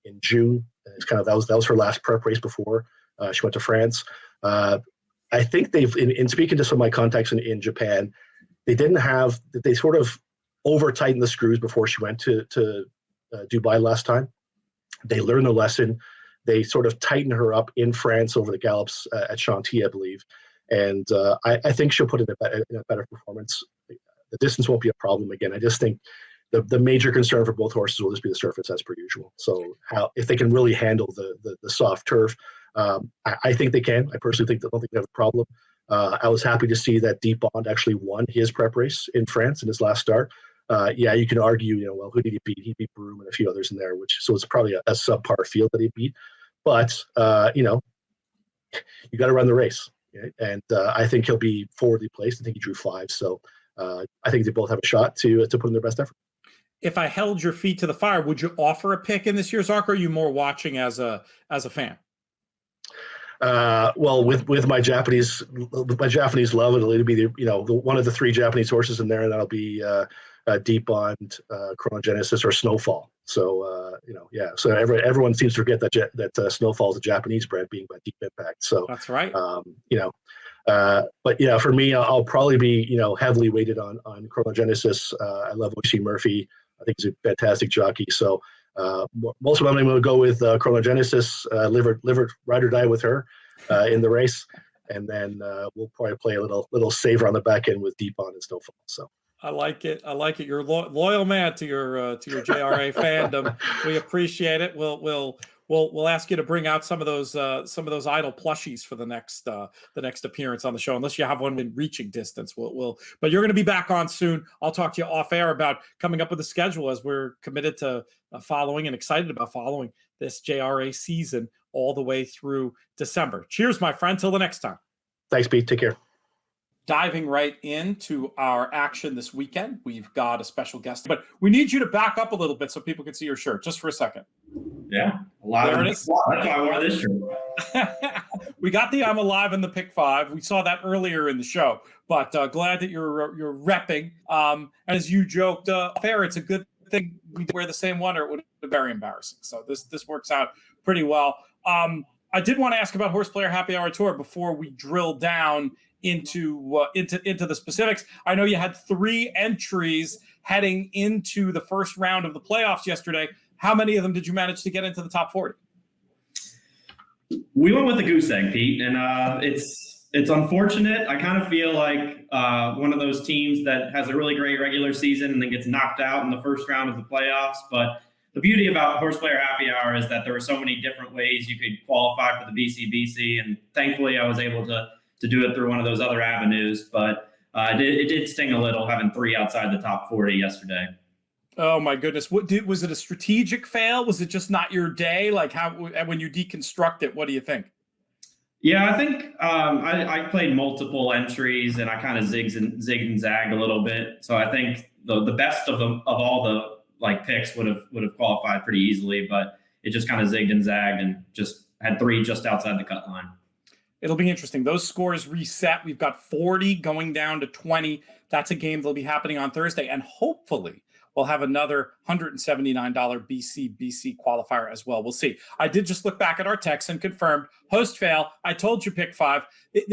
in June. It's kind of that was her last prep race before she went to France. I think they've, in speaking to some of my contacts in Japan, they sort of over-tightened the screws before she went to Dubai last time. They learned the lesson. They sort of tightened her up in France over the gallops at Chantilly, I believe. And I think she'll put in a better performance. The distance won't be a problem again. I just think the major concern for both horses will just be the surface as per usual. So if they can really handle the soft turf, I think they can. I personally don't think they have a problem. I was happy to see that Deep Bond actually won his prep race in France in his last start. You can argue, well, who did he beat? He beat Broome and a few others in there, so it's probably a subpar field that he beat. But, you got to run the race. Right? And I think he'll be forwardly placed. I think he drew 5. So I think they both have a shot to put in their best effort. If I held your feet to the fire, would you offer a pick in this year's ARC, or are you more watching as a fan? Well, with my Japanese love, it'll either be one of the 3 Japanese horses in there, and that'll be Deep Bond, Chronogenesis, or Snowfall. So So everyone seems to forget that Snowfall is a Japanese bred, being by Deep Impact. So that's right. But yeah, for me, I'll probably be heavily weighted on Chronogenesis. I love Oishi Murphy. I think he's a fantastic jockey. So most of them I'm going to go with Chronogenesis, live ride or die with her in the race, and then we'll probably play a little saver on the back end with Deep On and Snowfall. So I like it. You're a loyal man to your JRA fandom. We appreciate it. We'll ask you to bring out some of those idle plushies for the next appearance on the show, unless you have one in reaching distance. But you're going to be back on soon. I'll talk to you off air about coming up with a schedule, as we're committed to following and excited about following this JRA season all the way through December. Cheers, my friend. Till the next time. Thanks, Pete. Take care. Diving right into our action this weekend, we've got a special guest, but we need you to back up a little bit so people can see your shirt, just for a second. Yeah, there it is. That's why I wore this shirt. We got the I'm Alive in the Pick 5. We saw that earlier in the show, but glad that you're repping. As you joked, fair, it's a good thing we wear the same one, or it would be very embarrassing. So this works out pretty well. I did want to ask about Horseplayer Happy Hour Tour before we drill down into the specifics. I know you had 3 entries heading into the first round of the playoffs yesterday. How many of them did you manage to get into the top 40? We went with the goose egg, Pete, and it's unfortunate. I kind of feel like one of those teams that has a really great regular season and then gets knocked out in the first round of the playoffs. But the beauty about Horseplayer Happy Hour is that there were so many different ways you could qualify for the BCBC, and thankfully I was able to do it through one of those other avenues. But it did sting a little having 3 outside the top 40 yesterday. Oh my goodness. Was it a strategic fail? Was it just not your day? Like, how, when you deconstruct it, what do you think? Yeah, I think I played multiple entries and I kind of zigged and zagged a little bit. So I think the best of all the picks would have qualified pretty easily, but it just kind of zigged and zagged and just had 3 just outside the cut line. It'll be interesting. Those scores reset. We've got 40 going down to 20. That's a game that'll be happening on Thursday. And hopefully we'll have another $179 BCBC qualifier as well. We'll see. I did just look back at our text and confirmed host fail. I told you pick 5.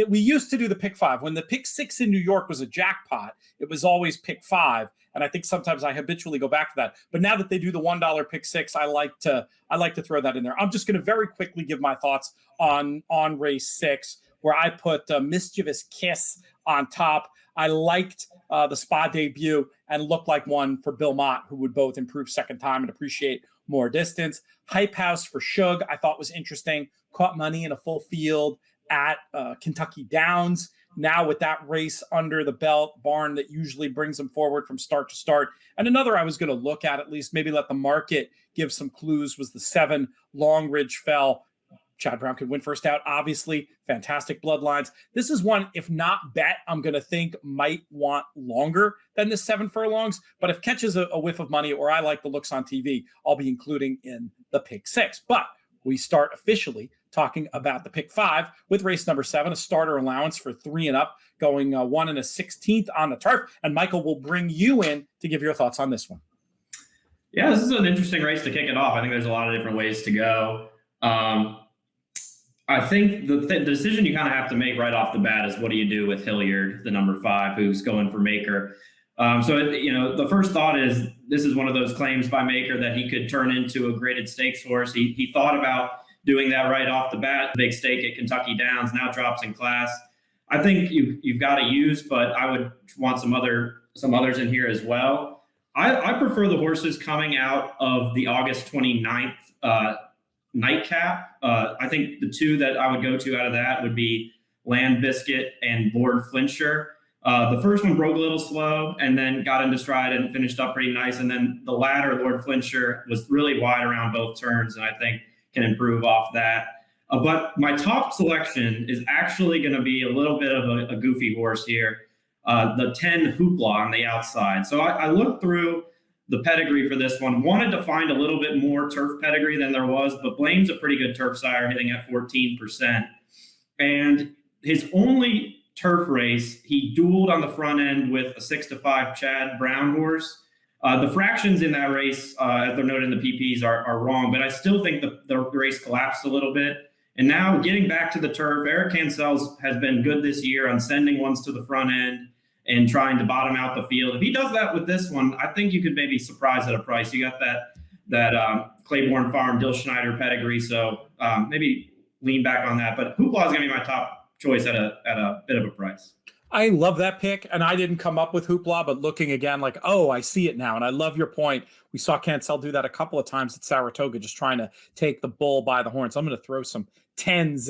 We used to do the pick 5. When the pick 6 in New York was a jackpot, it was always pick 5. And I think sometimes I habitually go back to that. But now that they do the $1 pick 6, I like to throw that in there. I'm just going to very quickly give my thoughts on race 6, where I put Mischievous Kiss on top. I liked the spa debut and looked like one for Bill Mott, who would both improve second time and appreciate more distance. Hype House for Shug, I thought was interesting. Caught money in a full field at Kentucky Downs. Now with that race under the belt, barn that usually brings him forward from start to start. And another I was going to look at least maybe let the market give some clues, was the 7 Long Ridge Fell. Chad Brown could win first out, obviously. Fantastic bloodlines. This is one, if not bet, I'm going to think might want longer than the 7 furlongs. But if catches a whiff of money, or I like the looks on TV, I'll be including in the pick 6. But we start officially talking about the pick 5 with race number 7, a starter allowance for 3 and up, going 1 1/16 on the turf. And Michael will bring you in to give your thoughts on this one. Yeah, this is an interesting race to kick it off. I think there's a lot of different ways to go. I think the decision you kind of have to make right off the bat is, what do you do with Hilliard, the number 5, who's going for Maker? The first thought is, this is one of those claims by Maker that he could turn into a graded stakes horse. He thought about doing that right off the bat. Big stake at Kentucky Downs, now drops in class. I think you've got to use, but I would want some others in here as well. I prefer the horses coming out of the August 29th nightcap. I think the two that I would go to out of that would be Land Biscuit and Lord Flincher. The first one broke a little slow and then got into stride and finished up pretty nice. And then the latter, Lord Flincher, was really wide around both turns, and I think can improve off that. But my top selection is actually going to be a little bit of a goofy horse here, the 10 Hoopla on the outside. So I looked through the pedigree for this one, wanted to find a little bit more turf pedigree than there was, but Blaine's a pretty good turf sire, hitting at 14%. And his only turf race, he dueled on the front end with a 6-5 Chad Brown horse. The fractions in that race, as they're noted in the PPs, are wrong, but I still think the race collapsed a little bit. And now getting back to the turf, Eric Cancels has been good this year on sending ones to the front end and trying to bottom out the field. If he does that with this one, I think you could maybe surprise at a price. You got that Claiborne Farm, Dill Schneider pedigree, so maybe lean back on that. But Hoopla is going to be my top choice at a bit of a price. I love that pick, and I didn't come up with Hoopla, but looking again, like, oh, I see it now, and I love your point. We saw Cancel do that a couple of times at Saratoga, just trying to take the bull by the horns. I'm going to throw some 10s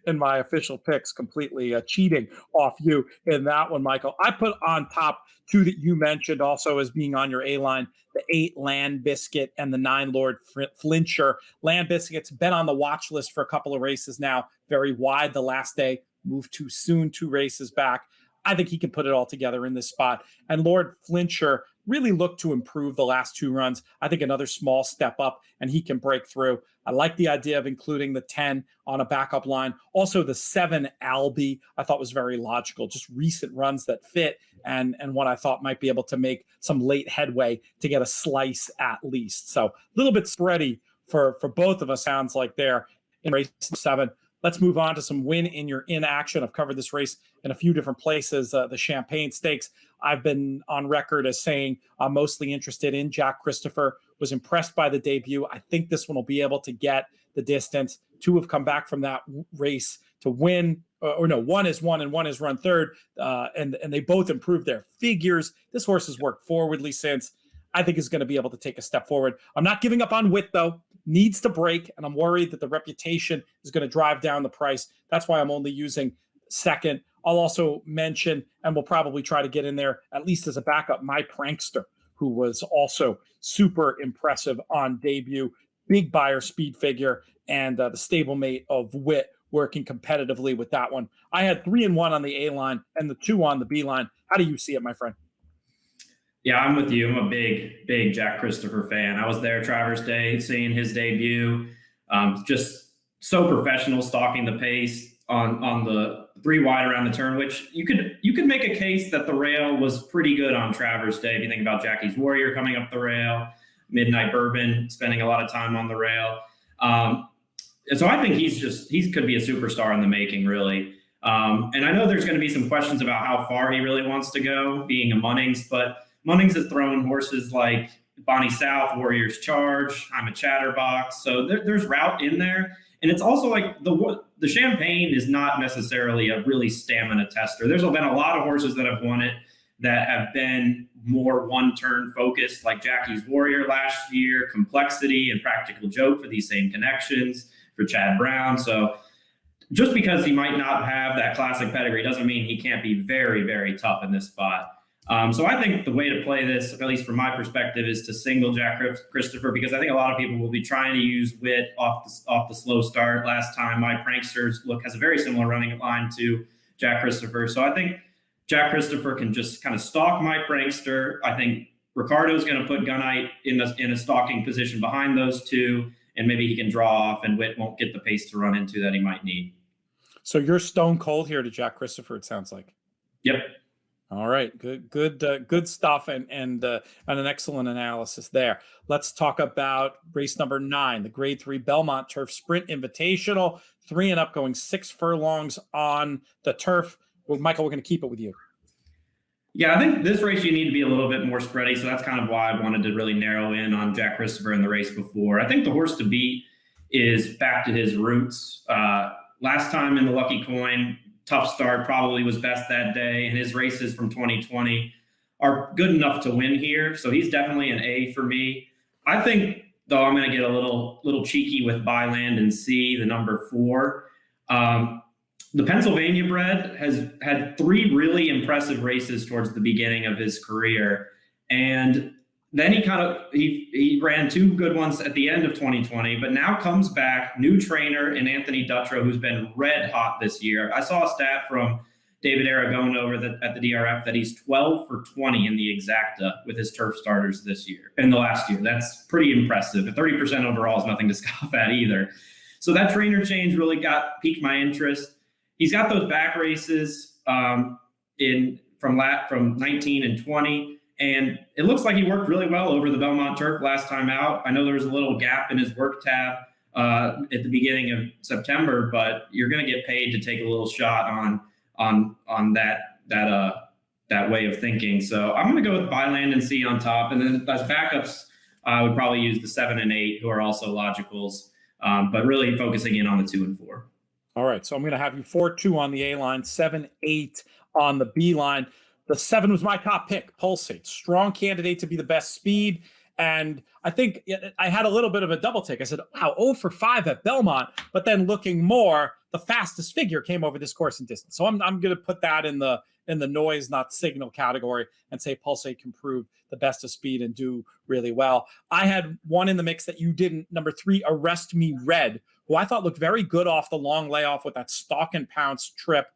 in my official picks, completely cheating off you in that one, Michael. I put on top two that you mentioned also as being on your A-line, the 8 Land Biscuit and the 9 Lord Flincher. Land Biscuit's been on the watch list for a couple of races now, very wide the last day, moved too soon, 2 races back. I think he can put it all together in this spot. And Lord Flincher really looked to improve the last 2 runs. I think another small step up, and he can break through. I like the idea of including the 10 on a backup line. Also, the 7 Albie I thought was very logical, just recent runs that fit, and what I thought might be able to make some late headway to get a slice at least. So a little bit spready for both of us, sounds like there in race 7. Let's move on to some win in your in action. I've covered this race in a few different places. The Champagne Stakes, I've been on record as saying I'm mostly interested in. Jack Christopher, was impressed by the debut. I think this one will be able to get the distance. 2 have come back from that race to win. One is won and one is run third. And they both improved their figures. This horse has worked forwardly since. I think is going to be able to take a step forward. I'm not giving up on Wit, though. Needs to break, and I'm worried that the reputation is going to drive down the price. That's why I'm only using second. I'll also mention, and we'll probably try to get in there, at least as a backup, My Prankster, who was also super impressive on debut. Big buyer speed figure, and the stablemate of Wit working competitively with that one. I had 3 and 1 on the A line and the 2 on the B line. How do you see it, my friend? Yeah, I'm with you. I'm a big Jack Christopher fan. I was there Traverse Day, seeing his debut. Just so professional, stalking the pace on the 3 wide around the turn, which you could make a case that the rail was pretty good on Traverse Day. If you think about Jackie's Warrior coming up the rail, Midnight Bourbon spending a lot of time on the rail. So I think he could be a superstar in the making, really. And I know there's going to be some questions about how far he really wants to go, being a Munnings, but Munnings has thrown horses like Bonnie South, Warriors Charge, I'm a Chatterbox. So there's route in there. And it's also like the Champagne is not necessarily a really stamina tester. There's been a lot of horses that have won it that have been more one-turn focused, like Jackie's Warrior last year, Complexity and Practical Joke for these same connections for Chad Brown. So just because he might not have that classic pedigree doesn't mean he can't be very, very tough in this spot. So I think the way to play this, at least from my perspective, is to single Jack Christopher, because I think a lot of people will be trying to use Wit off the slow start. Last time, My Pranksters has a very similar running line to Jack Christopher. So I think Jack Christopher can just kind of stalk My Prankster. I think Ricardo's going to put Gunite in a stalking position behind those 2, and maybe he can draw off, and Wit won't get the pace to run into that he might need. So you're stone cold here to Jack Christopher, it sounds like. Yep. All right, good stuff, and an excellent analysis there. Let's talk about race number 9, the Grade 3 Belmont Turf Sprint Invitational, 3 and up, going 6 furlongs on the turf. Well, Michael, we're going to keep it with you. Yeah, I think this race you need to be a little bit more spready, so that's kind of why I wanted to really narrow in on Jack Christopher in the race before. I think the horse to beat is back to his roots. Last time in the Lucky Coin, tough start, probably was best that day, and his races from 2020 are good enough to win here. So he's definitely an A for me. I think, though, I'm going to get a little cheeky with Byland and C, the number 4. The Pennsylvania bred has had 3 really impressive races towards the beginning of his career. And then he ran 2 good ones at the end of 2020, but now comes back, new trainer in Anthony Dutrow, who's been red hot this year. I saw a stat from David Aragon over at the DRF that he's 12 for 20 in the exacta with his turf starters this year, in the last year. That's pretty impressive. 30% overall is nothing to scoff at either. So that trainer change really piqued my interest. He's got those back races from 19 and 20, and it looks like he worked really well over the Belmont turf last time out. I know there was a little gap in his work tab at the beginning of September, but you're going to get paid to take a little shot on that way of thinking. So I'm going to go with Byland and C on top. And then as backups, I would probably use the 7 and 8, who are also logicals, but really focusing in on the 2 and 4. All right. So I'm going to have you 4-2 on the A line, 7-8 on the B line. The 7 was my top pick, Pulsate. Strong candidate to be the best speed. And I think I had a little bit of a double take. I said, wow, 0 for 5 at Belmont. But then looking more, the fastest figure came over this course and distance. So I'm going to put that in the noise, not signal category, and say Pulsate can prove the best of speed and do really well. I had one in the mix that you didn't. Number 3, Arrest Me Red, who I thought looked very good off the long layoff with that stalk and pounce trip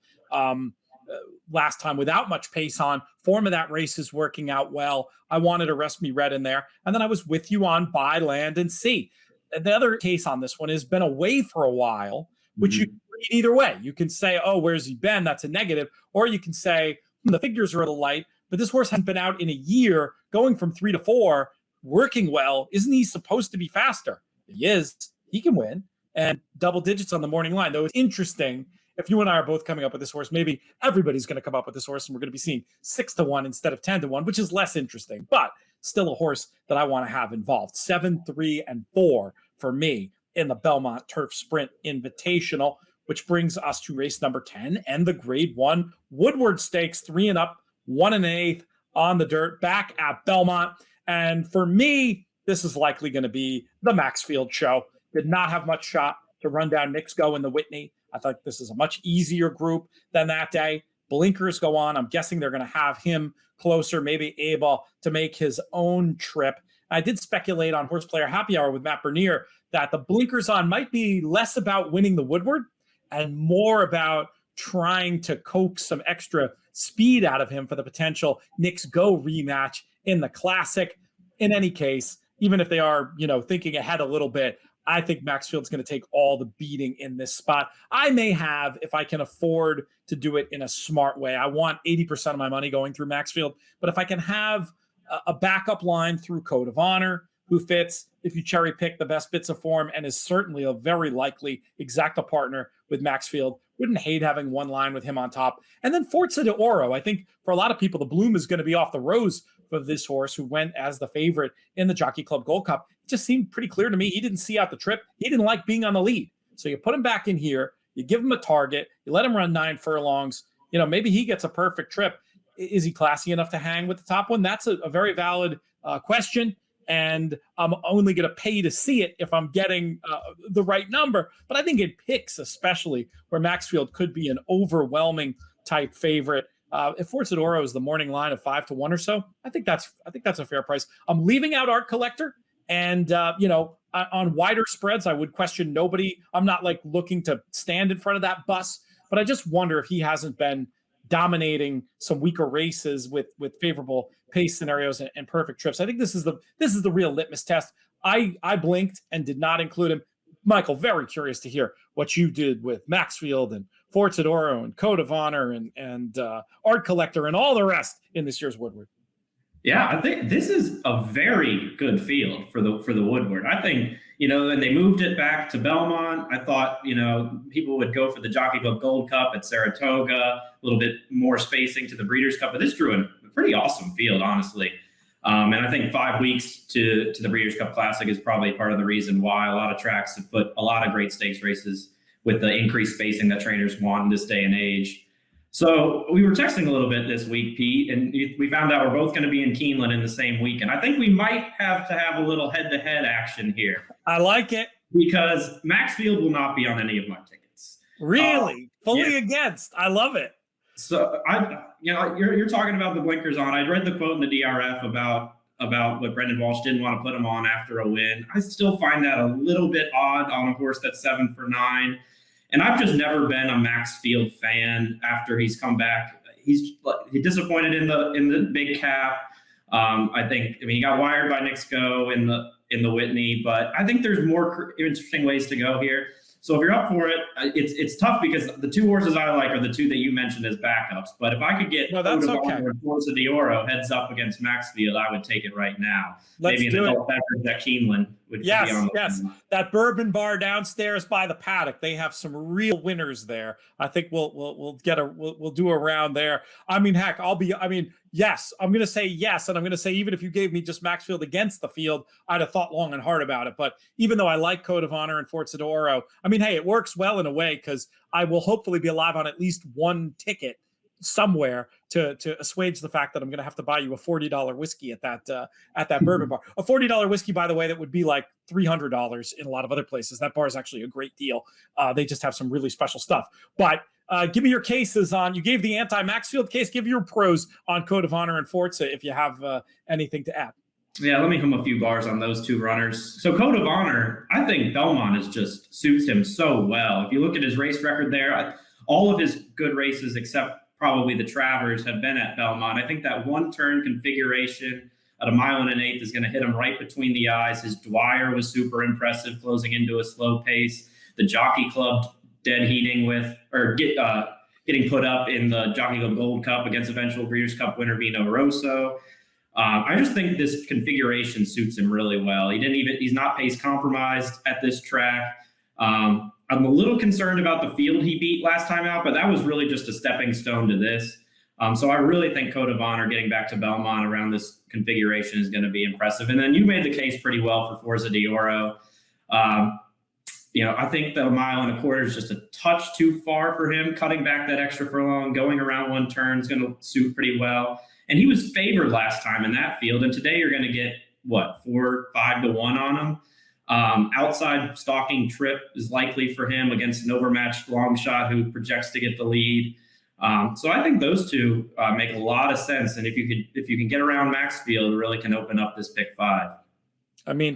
last time without much pace on. Form of that race is working out well. I wanted Arrest Me Red in there. And then I was with you on Byland and C. The other case on this one has been away for a while, which you can read either way. You can say, oh, where's he been? That's a negative. Or you can say, the figures are a little light, but this horse hasn't been out in a year, going from 3 to 4, working well. Isn't he supposed to be faster? He is. He can win. And double digits on the morning line. Though it's interesting, if you and I are both coming up with this horse, maybe everybody's going to come up with this horse, and we're going to be seeing 6 to 1 instead of 10 to 1, which is less interesting, but still a horse that I want to have involved. 7, 3, and 4 for me in the Belmont Turf Sprint Invitational, which brings us to race number 10 and the Grade 1 Woodward Stakes, 3 and up, 1 1/8 on the dirt, back at Belmont. And for me, this is likely going to be the Maxfield show. Did not have much shot to run down Nick's Go in the Whitney. I thought this is a much easier group than that day. Blinkers go on. I'm guessing they're going to have him closer, maybe able to make his own trip. I did speculate on Horseplayer Happy Hour with Matt Bernier that the blinkers on might be less about winning the Woodward and more about trying to coax some extra speed out of him for the potential Nick's Go rematch in the Classic. In any case, even if they are, thinking ahead a little bit, I think Maxfield's going to take all the beating in this spot. I may have, if I can afford to do it in a smart way, I want 80% of my money going through Maxfield. But if I can have a backup line through Code of Honor, who fits if you cherry pick the best bits of form and is certainly a very likely exacta partner with Maxfield, wouldn't hate having one line with him on top. And then Forza de Oro. I think for a lot of people, the bloom is going to be off the rose for this horse who went as the favorite in the Jockey Club Gold Cup. It just seemed pretty clear to me he didn't see out the trip. He didn't like being on the lead. So you put him back in here, you give him a target, you let him run 9 furlongs. Maybe he gets a perfect trip. Is he classy enough to hang with the top one? That's a very valid question. And I'm only going to pay to see it if I'm getting the right number. But I think it picks, especially where Maxfield could be an overwhelming type favorite. If Forza de Oro is the morning line of 5 to 1 or so, I think that's a fair price. I'm leaving out Art Collector, and on wider spreads, I would question nobody. I'm not looking to stand in front of that bus, but I just wonder if he hasn't been dominating some weaker races with favorable pace scenarios and perfect trips. I think this is the real litmus test. I blinked and did not include him. Michael, very curious to hear what you did with Maxfield and Forza de Oro and Code of Honor and Art Collector and all the rest in this year's Woodward. Yeah, I think this is a very good field for the Woodward. I think, when they moved it back to Belmont, I thought, people would go for the Jockey Club Gold Cup at Saratoga, a little bit more spacing to the Breeders' Cup, but this drew a pretty awesome field, honestly. And I think 5 weeks to the Breeders' Cup Classic is probably part of the reason why a lot of tracks have put a lot of great stakes races with the increased spacing that trainers want in this day and age. So we were texting a little bit this week, Pete, and we found out we're both going to be in Keeneland in the same weekend. I think we might have to have a little head-to-head action here. I like it. Because Maxfield will not be on any of my tickets. Really? Fully against. I love it. So you're talking about the blinkers on. I read the quote in the DRF about what Brendan Walsh didn't want to put him on after a win. I still find that a little bit odd on a horse that's 7 for 9. And I've just never been a Maxfield fan after he's come back. He disappointed in the big cap. He got wired by Nick Sco in the Whitney, but I think there's more interesting ways to go here. So if you're up for it, it's tough because the two horses I like are the two that you mentioned as backups. But if I could get Forza d'Oro heads up against Maxfield, I would take it right now. Let's Maybe do an adult beverage at Keeneland would be on the line. That bourbon bar downstairs by the paddock, they have some real winners there. I think we'll do a round there. I mean, heck, yes, I'm going to say yes. And I'm going to say, even if you gave me just Maxfield against the field, I'd have thought long and hard about it. But even though I like Code of Honor and Forza d'Oro, hey, it works well in a way because I will hopefully be alive on at least one ticket somewhere to assuage the fact that I'm going to have to buy you a $40 whiskey at that bourbon bar. A $40 whiskey, by the way, that would be like $300 in a lot of other places. That bar is actually a great deal. They just have some really special stuff. But give me your cases on. You gave the anti-Maxfield case. Give your pros on Code of Honor and Forza if you have anything to add. Yeah, let me hum a few bars on those two runners. So Code of Honor, I think Belmont just suits him so well. If you look at his race record there, all of his good races except probably the Travers have been at Belmont. I think that one-turn configuration at 1 1/8 miles is going to hit him right between the eyes. His Dwyer was super impressive, closing into a slow pace. The Jockey Club dead heating getting put up in the Jockey Club Gold Cup against eventual Breeders' Cup winner Vino Rosso. I just think this configuration suits him really well. He's not pace compromised at this track. I'm a little concerned about the field he beat last time out, but that was really just a stepping stone to this. So I really think Code of Honor getting back to Belmont around this configuration is going to be impressive. And then you made the case pretty well for Forza d'Oro. I think the 1.25 miles is just a touch too far for him. Cutting back that extra furlong, going around one turn is going to suit pretty well. And he was favored last time in that field. And today you're going to get, 4-5 to 1 on him. Outside stalking trip is likely for him against an overmatched long shot who projects to get the lead. So I think those two make a lot of sense. And if you can get around Maxfield, it really can open up this pick 5.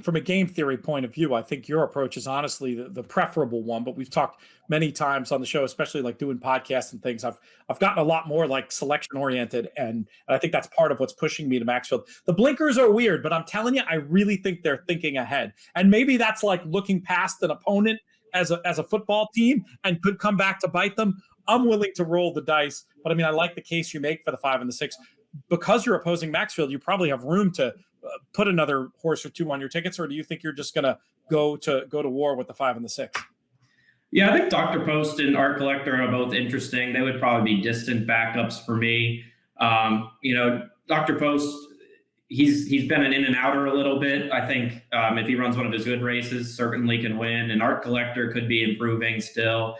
From a game theory point of view, I think your approach is honestly the preferable one, but we've talked many times on the show, especially like doing podcasts and things. I've gotten a lot more like selection oriented, and I think that's part of what's pushing me to Maxfield. The blinkers are weird, but I'm telling you, I really think they're thinking ahead. And maybe that's like looking past an opponent as a football team and could come back to bite them. I'm willing to roll the dice, but I like the case you make for the 5 and the 6. Because you're opposing Maxfield, you probably have room to put another horse or two on your tickets, or do you think you're just going to go to war with the 5 and the 6? Yeah, I think Dr. Post and Art Collector are both interesting. They would probably be distant backups for me. Dr. Post, he's been an in and outer a little bit. I think if he runs one of his good races, certainly can win. And Art Collector could be improving still.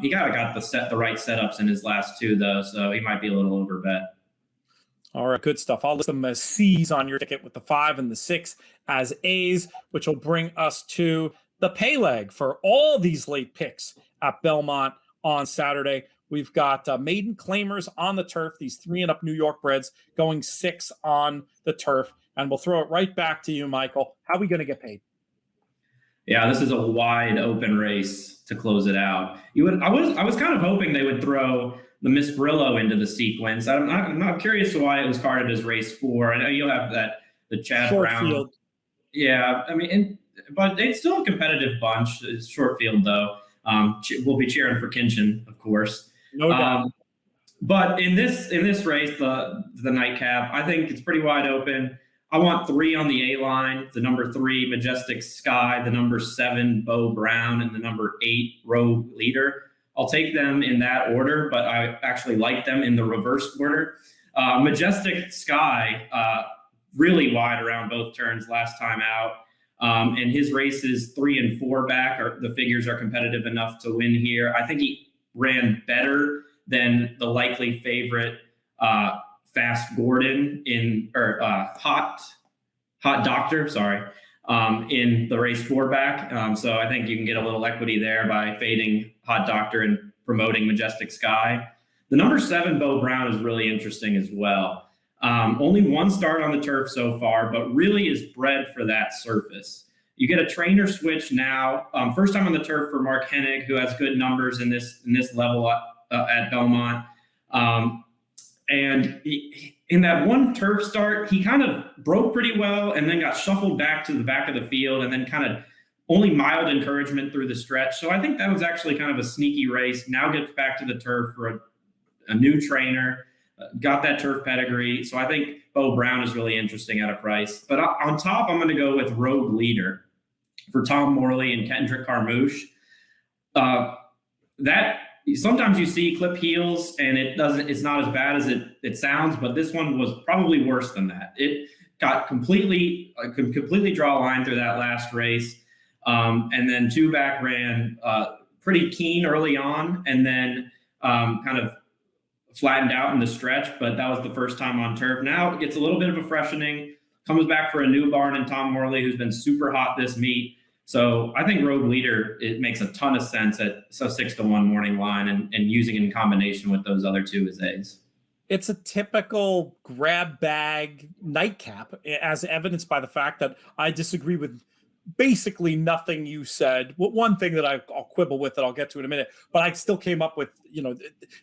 He got the right setups in his last two though, so he might be a little overbet. All right, good stuff. I'll list them as C's on your ticket with the 5 and the 6 as A's, which will bring us to the pay leg for all these late picks at Belmont on Saturday. We've got maiden claimers on the turf, these 3 and up New York breds going 6 on the turf. And we'll throw it right back to you, Michael. How are we going to get paid? Yeah, this is a wide open race to close it out. I was kind of hoping they would throw the Miss Brillo into the sequence. I'm not curious why it was carded as race 4. I know you'll have the Chad short Brown field. Yeah, but it's still a competitive bunch. It's short field though. We'll be cheering for Kinchin, of course. No doubt. But in this race, the nightcap, I think it's pretty wide open. I want 3 on the A line, the number 3 Majestic Sky, the number 7 Bo Brown, and the number 8 Rogue Leader. I'll take them in that order, but I actually like them in the reverse order. Majestic Sky, really wide around both turns last time out. And his races 3 and 4 back, the figures are competitive enough to win here. I think he ran better than the likely favorite Fast Gordon Hot Doctor, in the race 4-back. So I think you can get a little equity there by fading Hot Doctor and promoting Majestic Sky. The number 7 Beau Brown is really interesting as well. Only one start on the turf so far, but really is bred for that surface. You get a trainer switch now. First time on the turf for Mark Hennig, who has good numbers in this level at Belmont. And in that one turf start, he kind of broke pretty well and then got shuffled back to the back of the field and then kind of only mild encouragement through the stretch. So I think that was actually kind of a sneaky race. Now gets back to the turf for a new trainer, got that turf pedigree. So I think Beau Brown is really interesting at a price. But on top, I'm going to go with Rogue Leader for Tom Morley and Kendrick Carmouche. That sometimes you see clip heels and it's not as bad as it sounds, but this one was probably worse than that. It got completely draw a line through that last race. And then 2-back ran pretty keen early on and then kind of flattened out in the stretch, but that was the first time on turf. Now it gets a little bit of a freshening, comes back for a new barn in Tom Morley, who's been super hot this meet. So I think Rogue Leader, it makes a ton of sense at 6-1 morning line and using it in combination with those other two as A's. It's a typical grab bag nightcap, as evidenced by the fact that I disagree with basically nothing you said. One thing that I'll quibble with that I'll get to in a minute, but I still came up with,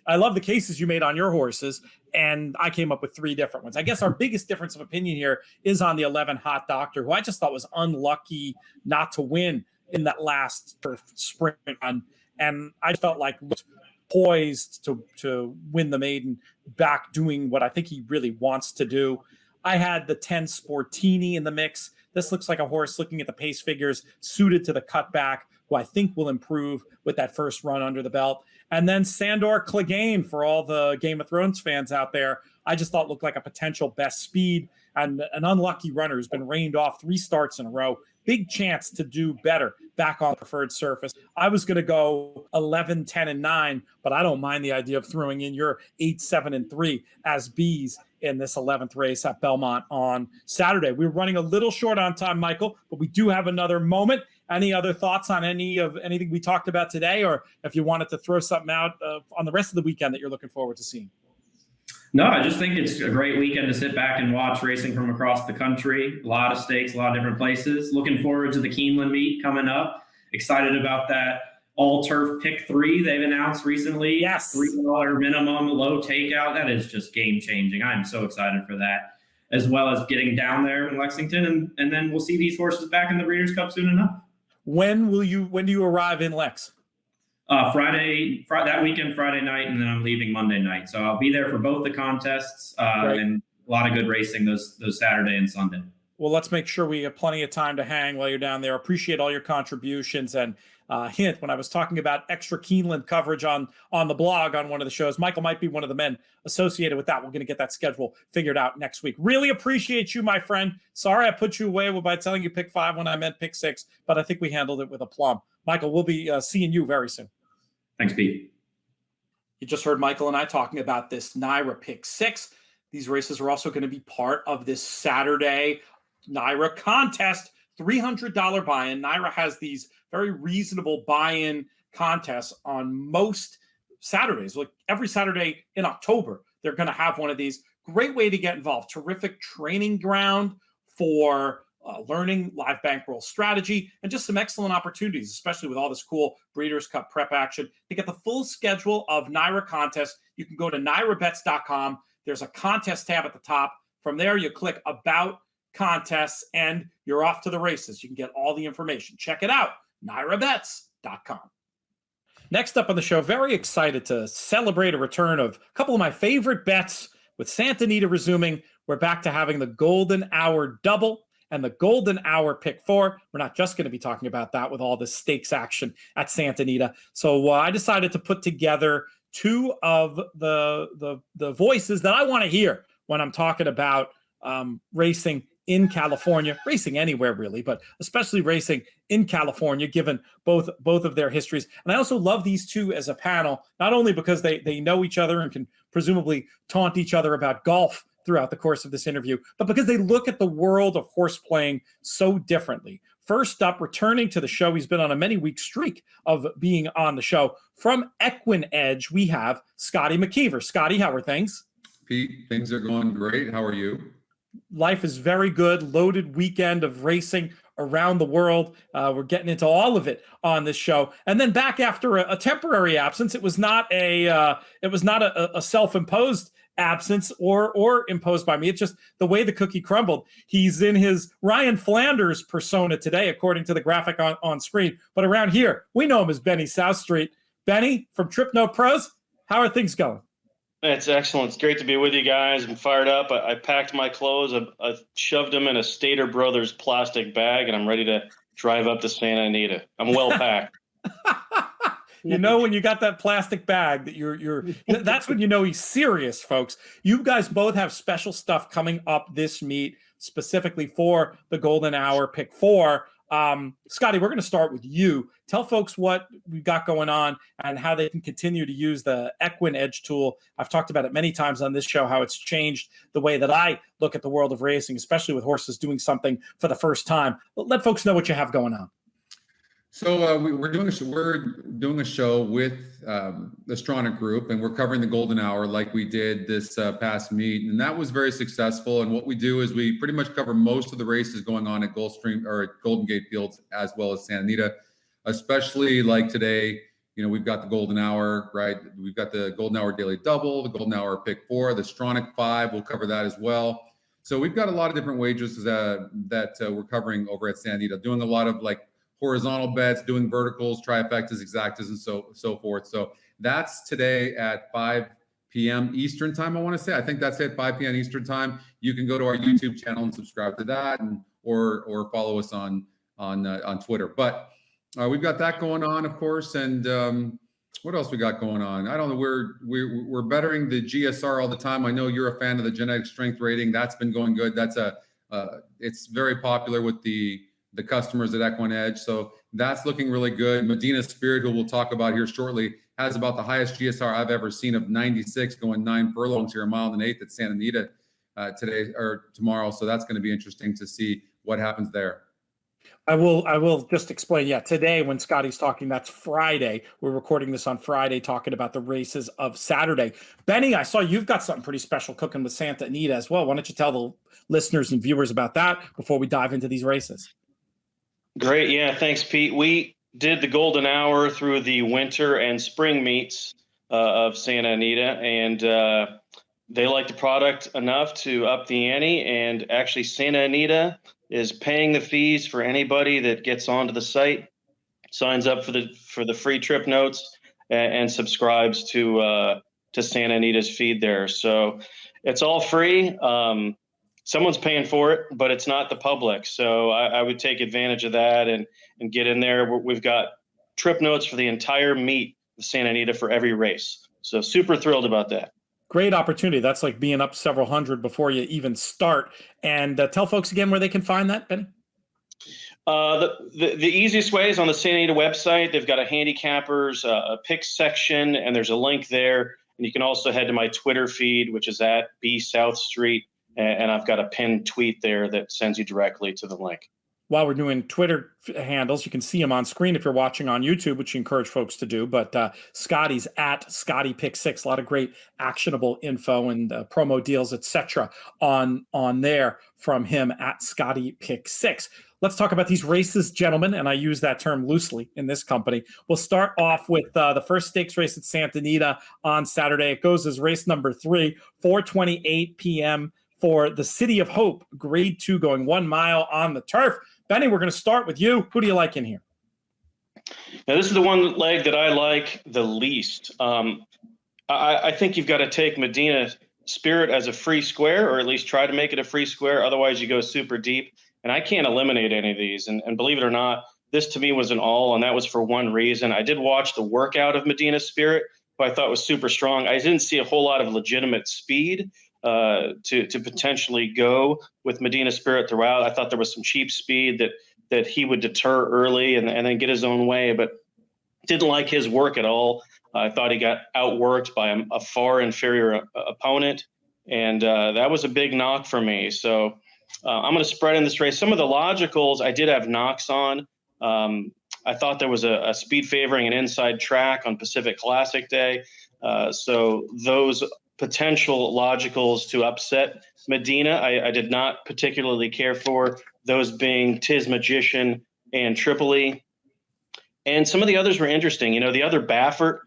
I love the cases you made on your horses, and I came up with 3 different ones. I guess our biggest difference of opinion here is on the 11 Hot Doctor, who I just thought was unlucky not to win in that last sprint run. And I felt like looked poised to win the maiden, back doing what I think he really wants to do. I had the 10 Sportini in the mix. This looks like a horse, looking at the pace figures, suited to the cutback, who I think will improve with that first run under the belt. And then Sandor Clegane, for all the Game of Thrones fans out there, I just thought looked like a potential best speed and an unlucky runner who's been rained off 3 starts in a row. Big chance to do better back on preferred surface. I was going to go 11, 10, and 9, but I don't mind the idea of throwing in your 8, 7, and 3 as Bs in this 11th race at Belmont on Saturday. We were running a little short on time, Michael, but we do have another moment. Any other thoughts on anything we talked about today, or if you wanted to throw something out on the rest of the weekend that you're looking forward to seeing? No, I just think it's a great weekend to sit back and watch racing from across the country. A lot of stakes, a lot of different places. Looking forward to the Keeneland meet coming up. Excited about that all-turf pick 3 they've announced recently. Yes. $3 minimum, low takeout. That is just game-changing. I'm so excited for that, as well as getting down there in Lexington. And then we'll see these horses back in the Breeders' Cup soon enough. When do you arrive in Lex? Friday night, and then I'm leaving Monday night. So I'll be there for both the contests and a lot of good racing those Saturday and Sunday. Well, let's make sure we have plenty of time to hang while you're down there. Appreciate all your contributions. And hint, when I was talking about extra Keeneland coverage on the blog on one of the shows, Michael might be one of the men associated with that. We're going to get that schedule figured out next week. Really appreciate you, my friend. Sorry I put you away by telling you pick 5 when I meant pick 6, but I think we handled it with aplomb. Michael, we'll be seeing you very soon. Thanks, Pete. You just heard Michael and I talking about this NYRA Pick 6. These races are also going to be part of this Saturday NYRA contest, $300 buy-in. NYRA has these very reasonable buy-in contests on most Saturdays. Like every Saturday in October, they're going to have one of these. Great way to get involved. Terrific training ground for learning live bankroll strategy, and just some excellent opportunities, especially with all this cool Breeders' Cup prep action. To get the full schedule of NYRA contests, you can go to nyrabets.com. There's a contest tab at the top. From there, you click About Contests, and you're off to the races. You can get all the information. Check it out, nyrabets.com. Next up on the show, very excited to celebrate a return of a couple of my favorite bets. With Santa Anita resuming, we're back to having the Golden Hour Double and the Golden Hour Pick 4. We're not just going to be talking about that with all this stakes action at Santa Anita. So I decided to put together 2 of the voices that I want to hear when I'm talking about racing in California, racing anywhere really, but especially racing in California, given both of their histories. And I also love these two as a panel, not only because they know each other and can presumably taunt each other about golf throughout the course of this interview, but because they look at the world of horse playing so differently. First up, returning to the show, he's been on a many-week streak of being on the show. From Equinedge, we have Scotty Mckeever. Scotty, how are things? Pete, things are going great. How are you? Life is very good. Loaded weekend of racing around the world. We're getting into all of it on this show. And then back after a temporary absence. It was not a self-imposed absence or imposed by me. It's just the way the cookie crumbled. He's in his Ryan Flanders persona today, according to the graphic on screen. But around here, we know him as Benny Southstreet. Benny from Trip No Pros, how are things going? It's excellent. It's great to be with you guys. I'm fired up. I packed my clothes. I shoved them in a Stater Brothers plastic bag, and I'm ready to drive up to Santa Anita. I'm well packed. You know, when you got that plastic bag that you're that's when you know he's serious, folks. You guys both have special stuff coming up this meet, specifically for the Golden Hour Pick 4. Scotty, we're going to start with you. Tell folks what we've got going on and how they can continue to use the Equinedge tool. I've talked about it many times on this show, how it's changed the way that I look at the world of racing, especially with horses doing something for the first time. Let folks know what you have going on. So we're doing a show with the Stronach Group, and we're covering the Golden Hour like we did this past meet, and that was very successful. And what we do is we pretty much cover most of the races going on at Gulfstream or at Golden Gate Fields as well as Santa Anita, especially like today. You know, we've got the Golden Hour, right? We've got the Golden Hour Daily Double, the Golden Hour Pick 4, the Stronach 5. We'll cover that as well. So we've got a lot of different wagers that we're covering over at Santa Anita, doing a lot of like horizontal bets, doing verticals, trifectas, exactas, and so forth. So that's today at 5 p.m. Eastern time, I want to say. I think that's at 5 p.m. Eastern time. You can go to our YouTube channel and subscribe to that, and or follow us on Twitter. But we've got that going on, of course. And what else we got going on? I don't know. We're bettering the GSR all the time. I know you're a fan of the genetic strength rating. That's been going good. That's it's very popular with the customers at Equinedge. So that's looking really good. Medina Spirit, who we'll talk about here shortly, has about the highest GSR I've ever seen of 96, going 9 furlongs here, a mile and an eighth at Santa Anita today or tomorrow. So that's going to be interesting to see what happens there. I will just explain. Yeah, today when Scotty's talking, that's Friday. We're recording this on Friday, talking about the races of Saturday. Benny, I saw you've got something pretty special cooking with Santa Anita as well. Why don't you tell the listeners and viewers about that before we dive into these races? Great. Yeah, thanks, Pete. We did the Golden Hour through the winter and spring meets of Santa Anita, and they like the product enough to up the ante. And actually, Santa Anita is paying the fees for anybody that gets onto the site, signs up for the free trip notes, and subscribes to Santa Anita's feed there. So it's all free. Someone's paying for it, but it's not the public. So I would take advantage of that and get in there. We've got trip notes for the entire meet of Santa Anita for every race. So super thrilled about that. Great opportunity. That's like being up several hundred before you even start. And tell folks again where they can find that, Benny. The easiest way is on the Santa Anita website. They've got a handicappers, a picks section, and there's a link there. And you can also head to my Twitter feed, which is at @BSouthstreet. And I've got a pinned tweet there that sends you directly to the link. While we're doing Twitter handles, you can see them on screen if you're watching on YouTube, which you encourage folks to do. But Scotty's at ScottyPick6. A lot of great actionable info and promo deals, etc. on there from him at ScottyPick6. Let's talk about these races, gentlemen, and I use that term loosely in this company. We'll start off with the first stakes race at Santa Anita on Saturday. It goes as race number 3, 4:28 p.m. for the City of Hope, Grade 2, going 1 mile on the turf. Benny, we're going to start with you. Who do you like in here? Now, this is the one leg that I like the least. I think you've got to take Medina Spirit as a free square, or at least try to make it a free square. Otherwise, you go super deep. And I can't eliminate any of these. And believe it or not, this to me was an all, and that was for one reason. I did watch the workout of Medina Spirit, who I thought was super strong. I didn't see a whole lot of legitimate speed. to potentially go with Medina Spirit throughout. I thought there was some cheap speed that he would deter early and then get his own way, but didn't like his work at all. I thought he got outworked by a far inferior opponent, and that was a big knock for me. So I'm going to spread in this race. Some of the logicals I did have knocks on. I thought there was a speed favoring an inside track on Pacific Classic Day. So those potential logicals to upset Medina, I did not particularly care for, those being Tiz Magician and Tripoli. And some of the others were interesting. The other Baffert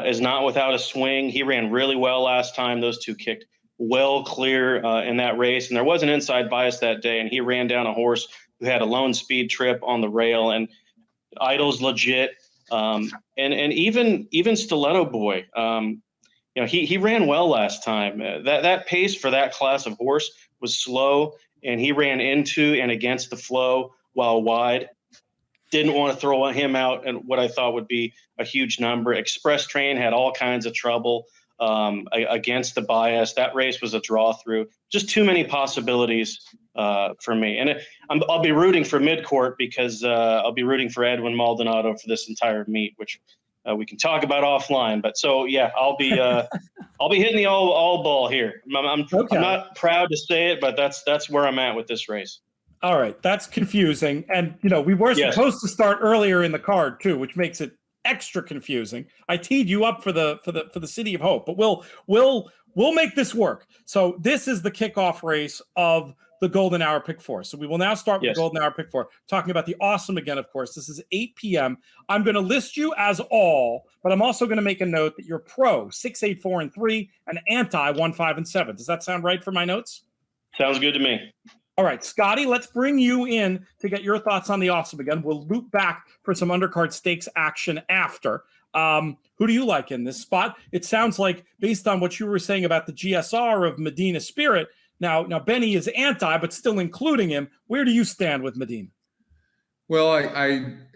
is not without a swing. He ran really well last time. Those two kicked well clear in that race. And there was an inside bias that day, and he ran down a horse who had a lone speed trip on the rail. And Idol's legit. And even Stiletto Boy, he ran well last time. That pace for that class of horse was slow, and he ran into and against the flow while wide. Didn't want to throw him out and what I thought would be a huge number. Express Train had all kinds of trouble against the bias. That race was a draw through. Just too many possibilities for me. And I'll be rooting for midcourt because I'll be rooting for Edwin Maldonado for this entire meet, which we can talk about offline. But so yeah, I'll be hitting the all ball here. I'm not proud to say it, but that's where I'm at with this race. All right, that's confusing, and we were supposed to start earlier in the card too, which makes it extra confusing. I teed you up for the City of Hope, but we'll make this work. So this is the kickoff race of the Golden Hour Pick 4. So we will now start with the Golden Hour Pick 4, talking about the Awesome again. Of course, this is 8 p.m. I'm going to list you as all, but I'm also going to make a note that you're pro 6, 8, 4, and 3, and anti 1, 5, and 7. Does that sound right for my notes? Sounds good to me. All right, Scotty, let's bring you in to get your thoughts on the Awesome again. We'll loop back for some undercard stakes action after. Who do you like in this spot? It sounds like, based on what you were saying about the GSR of Medina Spirit, now Benny is anti, but still including him. Where do you stand with Medina? Well,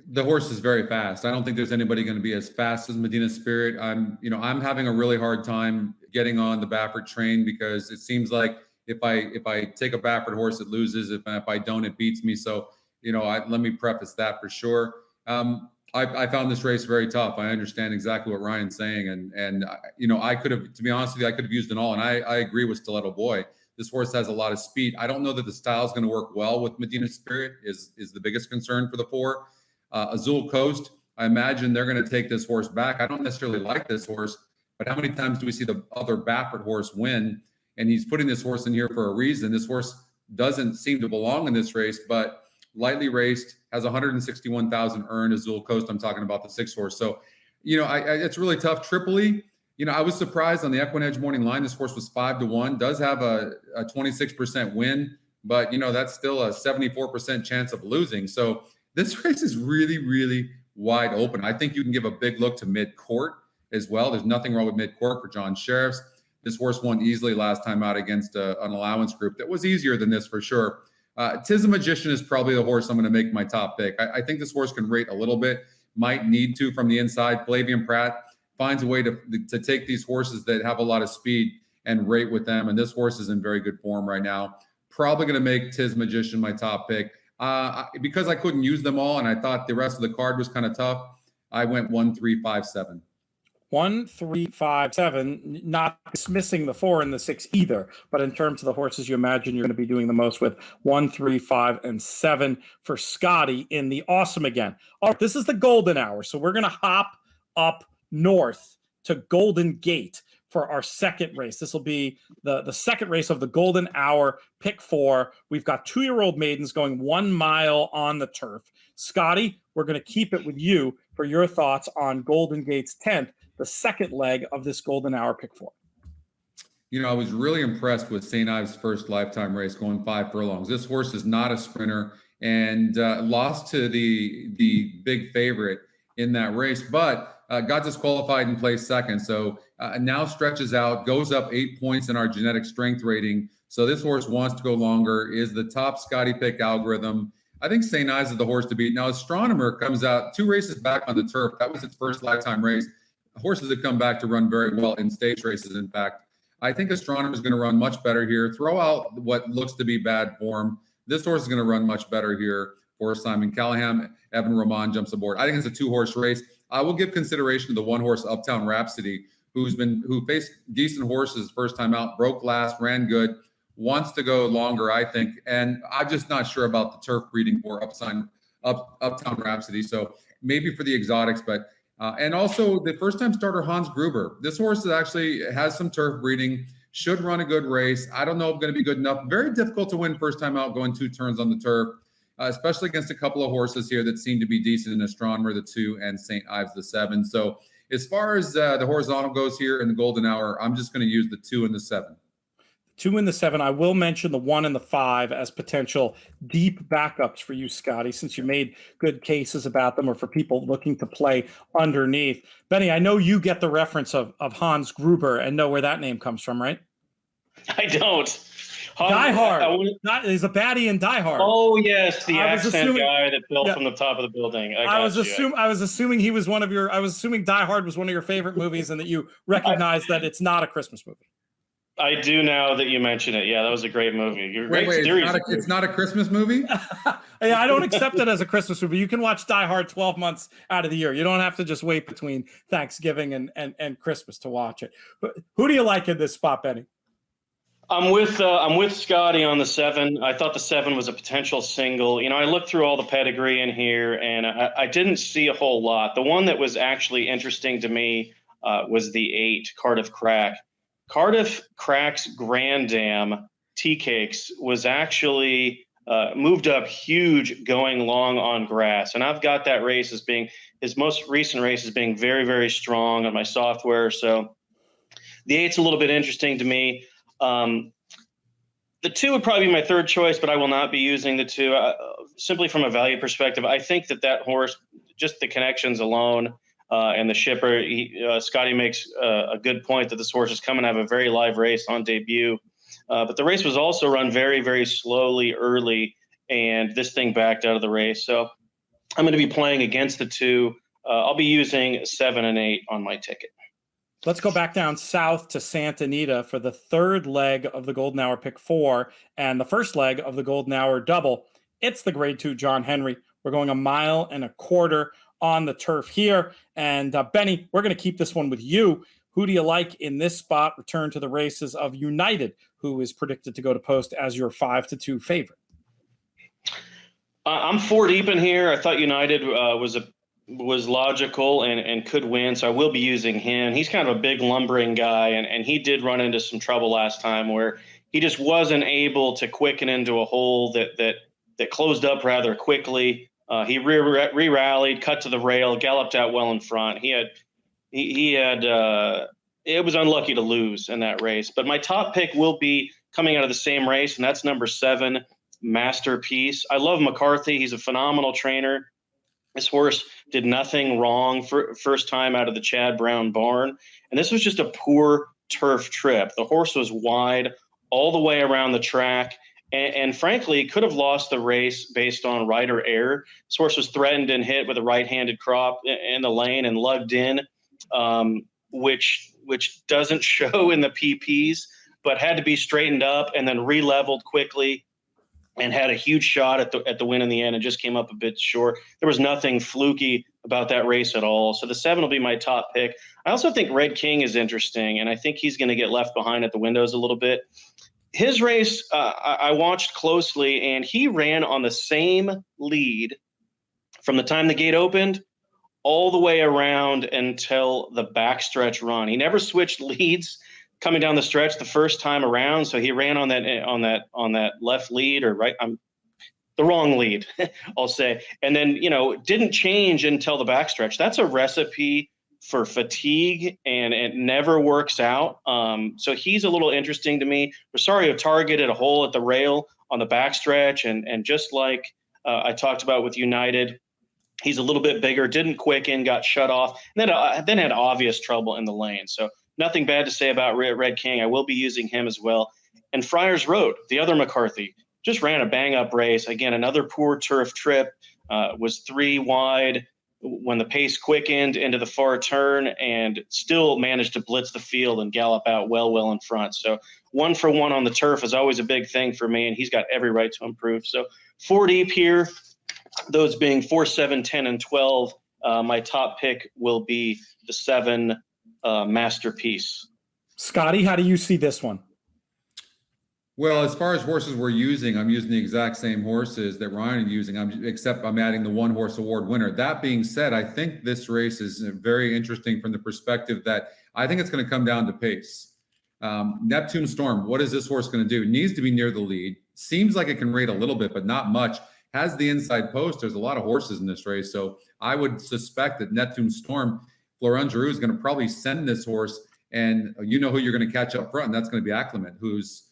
the horse is very fast. I don't think there's anybody going to be as fast as Medina Spirit. I'm having a really hard time getting on the Baffert train because it seems like if I take a Baffert horse, it loses. If I don't, it beats me. So, let me preface that for sure. I found this race very tough. I understand exactly what Ryan's saying. And I could have, to be honest with you, I could have used it all. And I agree with Stiletto Boy. This horse has a lot of speed. I don't know that the style is going to work well with Medina Spirit is the biggest concern for the 4. Azul Coast, I imagine they're going to take this horse back. I don't necessarily like this horse, but how many times do we see the other Baffert horse win? And he's putting this horse in here for a reason. This horse doesn't seem to belong in this race, but lightly raced, has 161,000 earned. Azul Coast, I'm talking about the 6 horse. So, it's really tough. Tripoli, I was surprised on the Equinedge morning line. This horse was 5-1, does have a 26% win, but that's still a 74% chance of losing. So this race is really, really wide open. I think you can give a big look to mid-court as well. There's nothing wrong with mid-court for John Sheriffs. This horse won easily last time out against an allowance group that was easier than this for sure. Tiz Magician is probably the horse I'm going to make my top pick. I think this horse can rate a little bit, might need to from the inside. Flavian Pratt finds a way to take these horses that have a lot of speed and rate with them. And this horse is in very good form right now. Probably going to make Tiz Magician my top pick. Because I couldn't use them all and I thought the rest of the card was kind of tough, I went 1, 3, 5, 7. 1, 3, 5, 7, not dismissing the 4 and the 6 either, but in terms of the horses you imagine you're going to be doing the most with, 1, 3, 5, and 7 for Scotty in the Awesome again. All right, this is the Golden Hour, so we're going to hop up north to Golden Gate for our second race. This will be the second race of the Golden Hour Pick 4. We've got 2-year-old maidens going 1 mile on the turf. Scotty, we're going to keep it with you for your thoughts on Golden Gate's 10th, the second leg of this Golden Hour Pick 4. I was really impressed with St. Ives' first lifetime race going 5 furlongs. This horse is not a sprinter and lost to the big favorite in that race, but got disqualified and placed second. So now stretches out, goes up 8 points in our genetic strength rating. So this horse wants to go longer, is the top Scotty pick algorithm. I think St. Ives is the horse to beat. Now, Astronomer comes out 2 races back on the turf. That was its first lifetime race. Horses that come back to run very well in stage races, in fact. I think Astronomer is going to run much better here. Throw out what looks to be bad form. This horse is going to run much better here for Simon Callahan. Evan Roman jumps aboard. I think it's a 2-horse race. I will give consideration to the 1-horse Uptown Rhapsody, who faced decent horses first time out, broke last, ran good, wants to go longer, I think. And I'm just not sure about the turf breeding for Uptown Rhapsody. So maybe for the exotics, but and also the first-time starter Hans Gruber. This horse actually has some turf breeding, should run a good race. I don't know if it's going to be good enough. Very difficult to win first time out going 2 turns on the turf, especially against a couple of horses here that seem to be decent in Astronomer, the 2, and St. Ives, the 7. So as far as the horizontal goes here in the Golden Hour, I'm just going to use the 2 and the 7. 2 and the 7. I will mention the 1 and the 5 as potential deep backups for you, Scotty, since you made good cases about them, or for people looking to play underneath. Benny, I know you get the reference of Hans Gruber and know where that name comes from, right? I don't. Die Hard. He's a baddie in Die Hard. Oh yes, the accent guy that fell from the top of the building. I was assuming he was one of your. I was assuming Die Hard was one of your favorite movies, and that you recognize that it's not a Christmas movie. I do now that you mention it. Yeah, that was a great movie. Wait, it's not a Christmas movie? Yeah, I don't accept it as a Christmas movie. You can watch Die Hard 12 months out of the year. You don't have to just wait between Thanksgiving and Christmas to watch it. Who do you like in this spot, Benny? I'm with Scotty on the 7. I thought the 7 was a potential single. I looked through all the pedigree in here, and I didn't see a whole lot. The one that was actually interesting to me was the 8, Cardiff Crack. Cardiff Crack's Grand Dam Tea Cakes was actually moved up huge going long on grass. And I've got that race as being his most recent race as being very, very strong on my software. So the 8's a little bit interesting to me. The 2 would probably be my third choice, but I will not be using the 2 simply from a value perspective. I think that horse, just the connections alone, and the shipper, Scotty makes a good point that this horse is coming to have a very live race on debut. But the race was also run very, very slowly early, and this thing backed out of the race. So I'm going to be playing against the 2. I'll be using 7 and 8 on my ticket. Let's go back down south to Santa Anita for the third leg of the Golden Hour Pick 4 and the first leg of the Golden Hour Double. It's the Grade 2 John Henry. We're going 1.25 miles on the turf here. And Benny, we're going to keep this one with you. Who do you like in this spot? Return to the races of United, who is predicted to go to post as your 5-2 favorite. I'm 4 deep in here. I thought United was logical and could win, so I will be using him. He's kind of a big lumbering guy, and he did run into some trouble last time where he just wasn't able to quicken into a hole that closed up rather quickly. He re-rallied, cut to the rail, galloped out well in front. He had it was unlucky to lose in that race. But my top pick will be coming out of the same race, and that's number 7, Masterpiece. I love McCarthy. He's a phenomenal trainer. This horse did nothing wrong for first time out of the Chad Brown barn. And this was just a poor turf trip. The horse was wide all the way around the track. And frankly, could have lost the race based on rider error. This horse was threatened and hit with a right-handed crop in the lane and lugged in, which doesn't show in the PPs, but had to be straightened up and then re-leveled quickly and had a huge shot at the win in the end and just came up a bit short. There was nothing fluky about that race at all. So the 7 will be my top pick. I also think Red King is interesting, and I think he's going to get left behind at the windows a little bit. His race, I watched closely, and he ran on the same lead from the time the gate opened all the way around until the backstretch run. He never switched leads coming down the stretch the first time around, so he ran on that left lead, or right, the wrong lead, I'll say, and then didn't change until the backstretch. That's a recipe for fatigue, and it never works out. So he's a little interesting to me. Rosario targeted a hole at the rail on the backstretch, and just like I talked about with United, he's a little bit bigger, didn't quicken, got shut off, and then had obvious trouble in the lane. So nothing bad to say about Red King. I will be using him as well. And Friars Road, the other McCarthy, just ran a bang-up race. Again, another poor turf trip, was 3 wide, when the pace quickened into the far turn and still managed to blitz the field and gallop out well in front. So 1 for 1 on the turf is always a big thing for me, and he's got every right to improve. So 4 deep here, those being 4, 7, 10, and 12. My top pick will be the 7 Masterpiece. Scotty, how do you see this one? Well, as far as horses we're using, I'm using the exact same horses that Ryan is using, except I'm adding the 1 horse award winner. That being said, I think this race is very interesting from the perspective that I think it's going to come down to pace. Neptune Storm, what is this horse going to do? It needs to be near the lead. Seems like it can rate a little bit, but not much. Has the inside post. There's a lot of horses in this race. So I would suspect that Neptune Storm, Florent Giroux is going to probably send this horse, and you know who you're going to catch up front, and that's going to be Acclimate, who's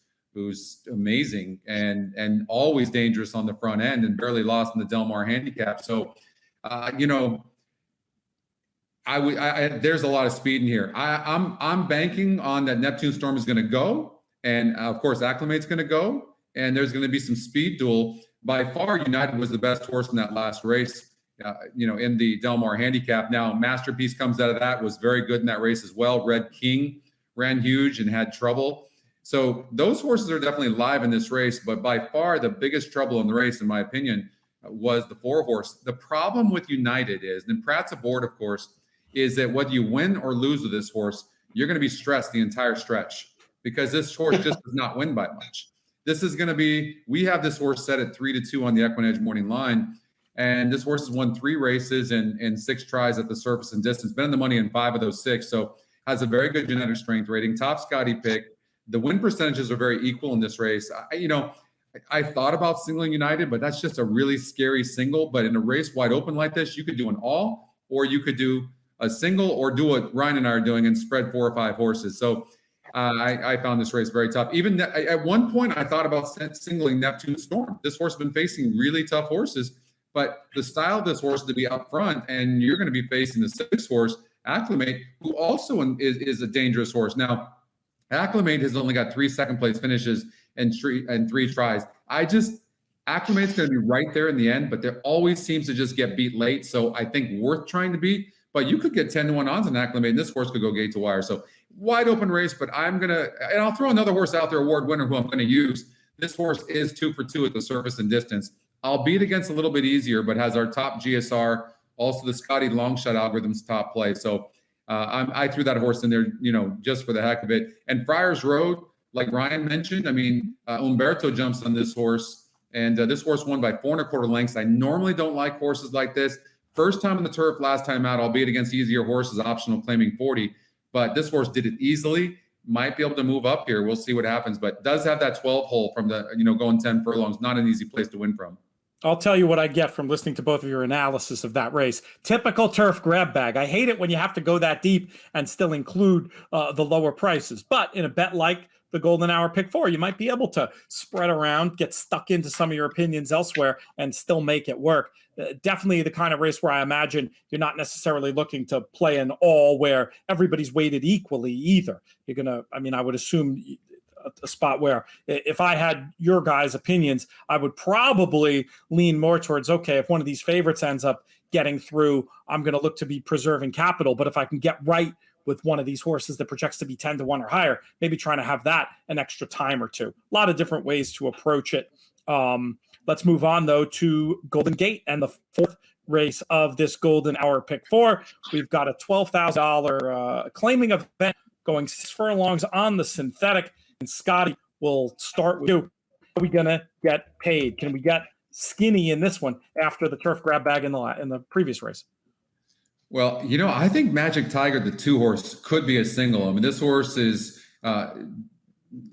amazing and always dangerous on the front end and barely lost in the Del Mar handicap. So, there's a lot of speed in here. I'm banking on that Neptune Storm is going to go, and of course Acclimate's going to go, and there's going to be some speed duel. By far, United was the best horse in that last race, in the Del Mar handicap. Now, Masterpiece comes out of that, was very good in that race as well. Red King ran huge and had trouble. So those horses are definitely live in this race, but by far the biggest trouble in the race, in my opinion, was the 4 horse. The problem with United is, and Pratt's aboard, of course, is that whether you win or lose with this horse, you're going to be stressed the entire stretch because this horse just does not win by much. This is going to be, we have this horse set at 3-2 on the Equinedge morning line. And this horse has won 3 races and 6 tries at the surface and distance, been in the money in 5 of those 6. So has a very good genetic strength rating, top Scotty pick. The win percentages are very equal in this race. I thought about singling United, but that's just a really scary single. But in a race wide open like this, you could do an all, or you could do a single, or do what Ryan and I are doing and spread 4 or 5 horses. So I found this race very tough. Even at one point, I thought about singling Neptune Storm. This horse has been facing really tough horses, but the style of this horse is to be up front, and you're going to be facing the 6 horse, Acclimate, who also is a dangerous horse. Now, Acclimate has only got 3 second-place finishes and 3 tries. Acclimate's going to be right there in the end, but there always seems to just get beat late. So I think worth trying to beat. But you could get 10-1 odds on Acclimate, and this horse could go gate to wire. So wide open race, but and I'll throw another horse out there, award winner, who I'm going to use. This horse is 2 for 2 at the surface and distance. Albeit against a little bit easier, but has our top GSR, also the Scotty Longshot algorithm's top play. So I threw that horse in there, just for the heck of it. And Friars Road, like Ryan mentioned, Umberto jumps on this horse, and this horse won by 4 1/4 lengths. I normally don't like horses like this. First time on the turf, last time out, albeit against easier horses, optional claiming 40. But this horse did it easily. Might be able to move up here. We'll see what happens, but does have that 12 hole from the, going 10 furlongs. Not an easy place to win from. I'll tell you what I get from listening to both of your analysis of that race. Typical turf grab bag. I hate it when you have to go that deep and still include the lower prices. But in a bet like the Golden Hour Pick 4, you might be able to spread around, get stuck into some of your opinions elsewhere, and still make it work. Definitely the kind of race where I imagine you're not necessarily looking to play an all where everybody's weighted equally either. You're going to, I would assume a spot where if I had your guys' opinions, I would probably lean more towards, okay, if one of these favorites ends up getting through, I'm going to look to be preserving capital. But if I can get right with one of these horses that projects to be 10-1 or higher, maybe trying to have that an extra time or two. A lot of different ways to approach it. Let's move on, though, to Golden Gate and the 4th race of this Golden Hour Pick 4. We've got a $12,000 claiming event going 6 furlongs on the synthetic. And Scotty, we'll start with you. Are we going to get paid? Can we get skinny in this one after the turf grab bag in the previous race? Well, I think Magic Tiger, the 2 horse, could be a single. This horse is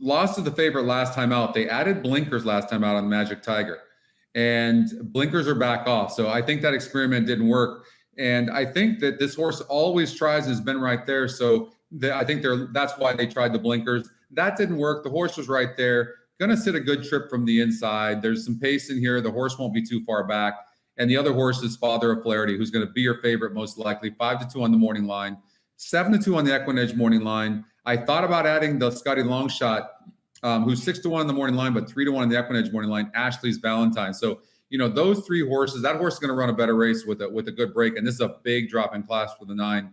lost to the favorite last time out. They added blinkers last time out on Magic Tiger, and blinkers are back off. So I think that experiment didn't work. And I think that this horse always tries and has been right there. So I think that's why they tried the blinkers. That didn't work. The horse was right there. Going to sit a good trip from the inside. There's some pace in here. The horse won't be too far back. And the other horse is Father of Flaherty, who's going to be your favorite most likely. 5-2 on the morning line, 7-2 on the Equinedge morning line. I thought about adding the Scotty Longshot, who's 6-1 on the morning line, but 3-1 on the Equinedge morning line, Ashley's Valentine. So those 3 horses, that horse is going to run a better race with a good break. And this is a big drop in class for the 9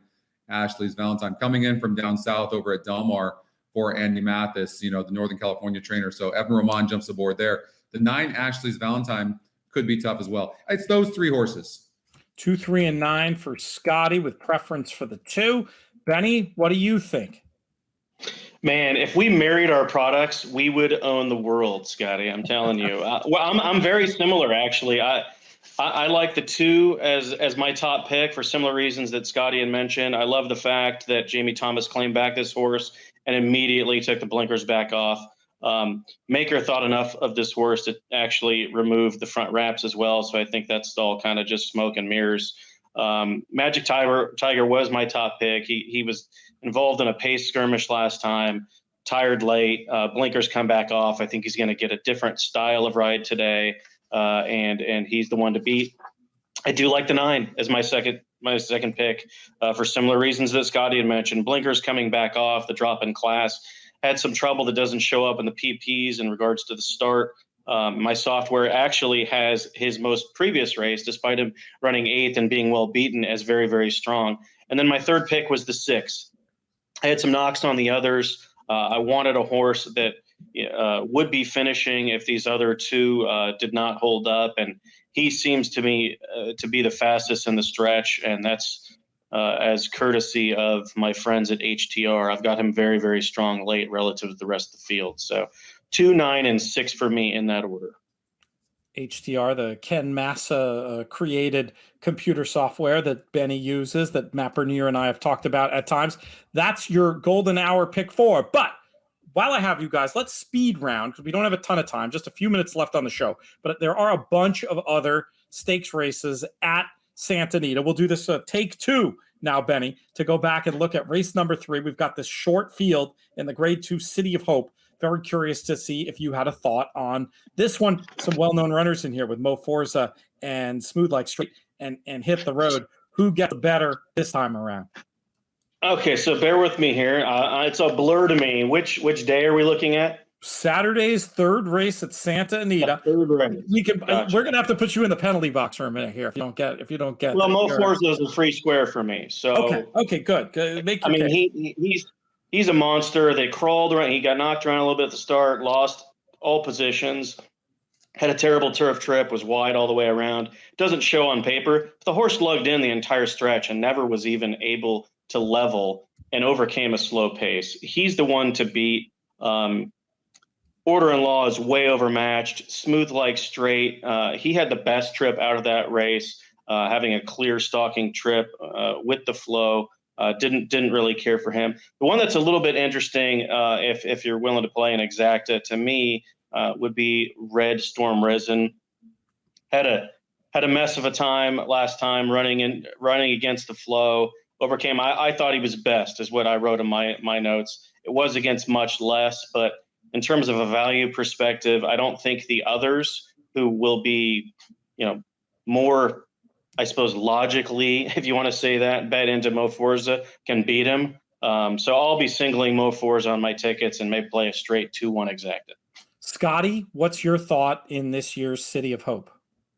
Ashley's Valentine, coming in from down south over at Del Mar for Andy Mathis, the Northern California trainer. So Evan Roman jumps aboard there. The 9 Ashley's Valentine could be tough as well. It's those 3 horses. 2, 3, and 9 for Scotty with preference for the 2. Benny, what do you think? Man, if we married our products, we would own the world, Scotty. I'm telling you. I'm very similar, actually. I like the 2 as my top pick for similar reasons that Scotty had mentioned. I love the fact that Jamie Thomas claimed back this horse and immediately took the blinkers back off. Maker thought enough of this horse to actually remove the front wraps as well. So I think that's all kind of just smoke and mirrors. Magic Tiger was my top pick. He was involved in a pace skirmish last time, tired late, blinkers come back off. I think he's going to get a different style of ride today. And he's the one to beat. I do like the 9 as my second pick for similar reasons that Scotty had mentioned. Blinkers coming back off, the drop in class, had some trouble that doesn't show up in the PPs in regards to the start. My software actually has his most previous race, despite him running 8th and being well beaten, as very, very strong. And then my third pick was the 6. I had some knocks on the others. I wanted a horse that would be finishing if these other 2 did not hold up, and he seems to me to be the fastest in the stretch, and that's as courtesy of my friends at HTR. I've got him very, very strong late relative to the rest of the field. So 2, 9, and 6 for me in that order. HTR, the Ken Massa created computer software that Benny uses, that Matt Bernier and I have talked about at times. That's your golden hour pick 4. But while I have you guys, let's speed round because we don't have a ton of time, just a few minutes left on the show. But there are a bunch of other stakes races at Santa Anita. We'll do this take 2 now, Benny, to go back and look at race number 3. We've got this short field in the Grade 2 City of Hope. Very curious to see if you had a thought on this one. Some well-known runners in here with Mo Forza and Smooth Like Straight and Hit the Road. Who gets better this time around? Okay, so bear with me here. It's a blur to me. Which day are we looking at? Saturday's 3rd race at Santa Anita. Third race. We're gonna have to put you in the penalty box for a minute here if you don't get. Well, Mo Forza is a free square for me. So okay, good. He's a monster. They crawled around. He got knocked around a little bit at the start, lost all positions, had a terrible turf trip, was wide all the way around. Doesn't show on paper. The horse lugged in the entire stretch and never was even able to level and overcame a slow pace. He's the one to beat. Order in Law is way overmatched. Smooth Like Straight. He had the best trip out of that race, having a clear stalking trip with the flow. Didn't really care for him. The one that's a little bit interesting, if you're willing to play an exacta, to me would be Red Storm Risen. Had a mess of a time last time running against the flow. Overcame. I thought he was best, is what I wrote in my notes. It was against much less, but in terms of a value perspective, I don't think the others who will be, more, I suppose, logically, if you want to say that, bet into Mo Forza can beat him. So I'll be singling Mo Forza on my tickets and may play a straight 2-1 exacta. Scotty, what's your thought in this year's City of Hope?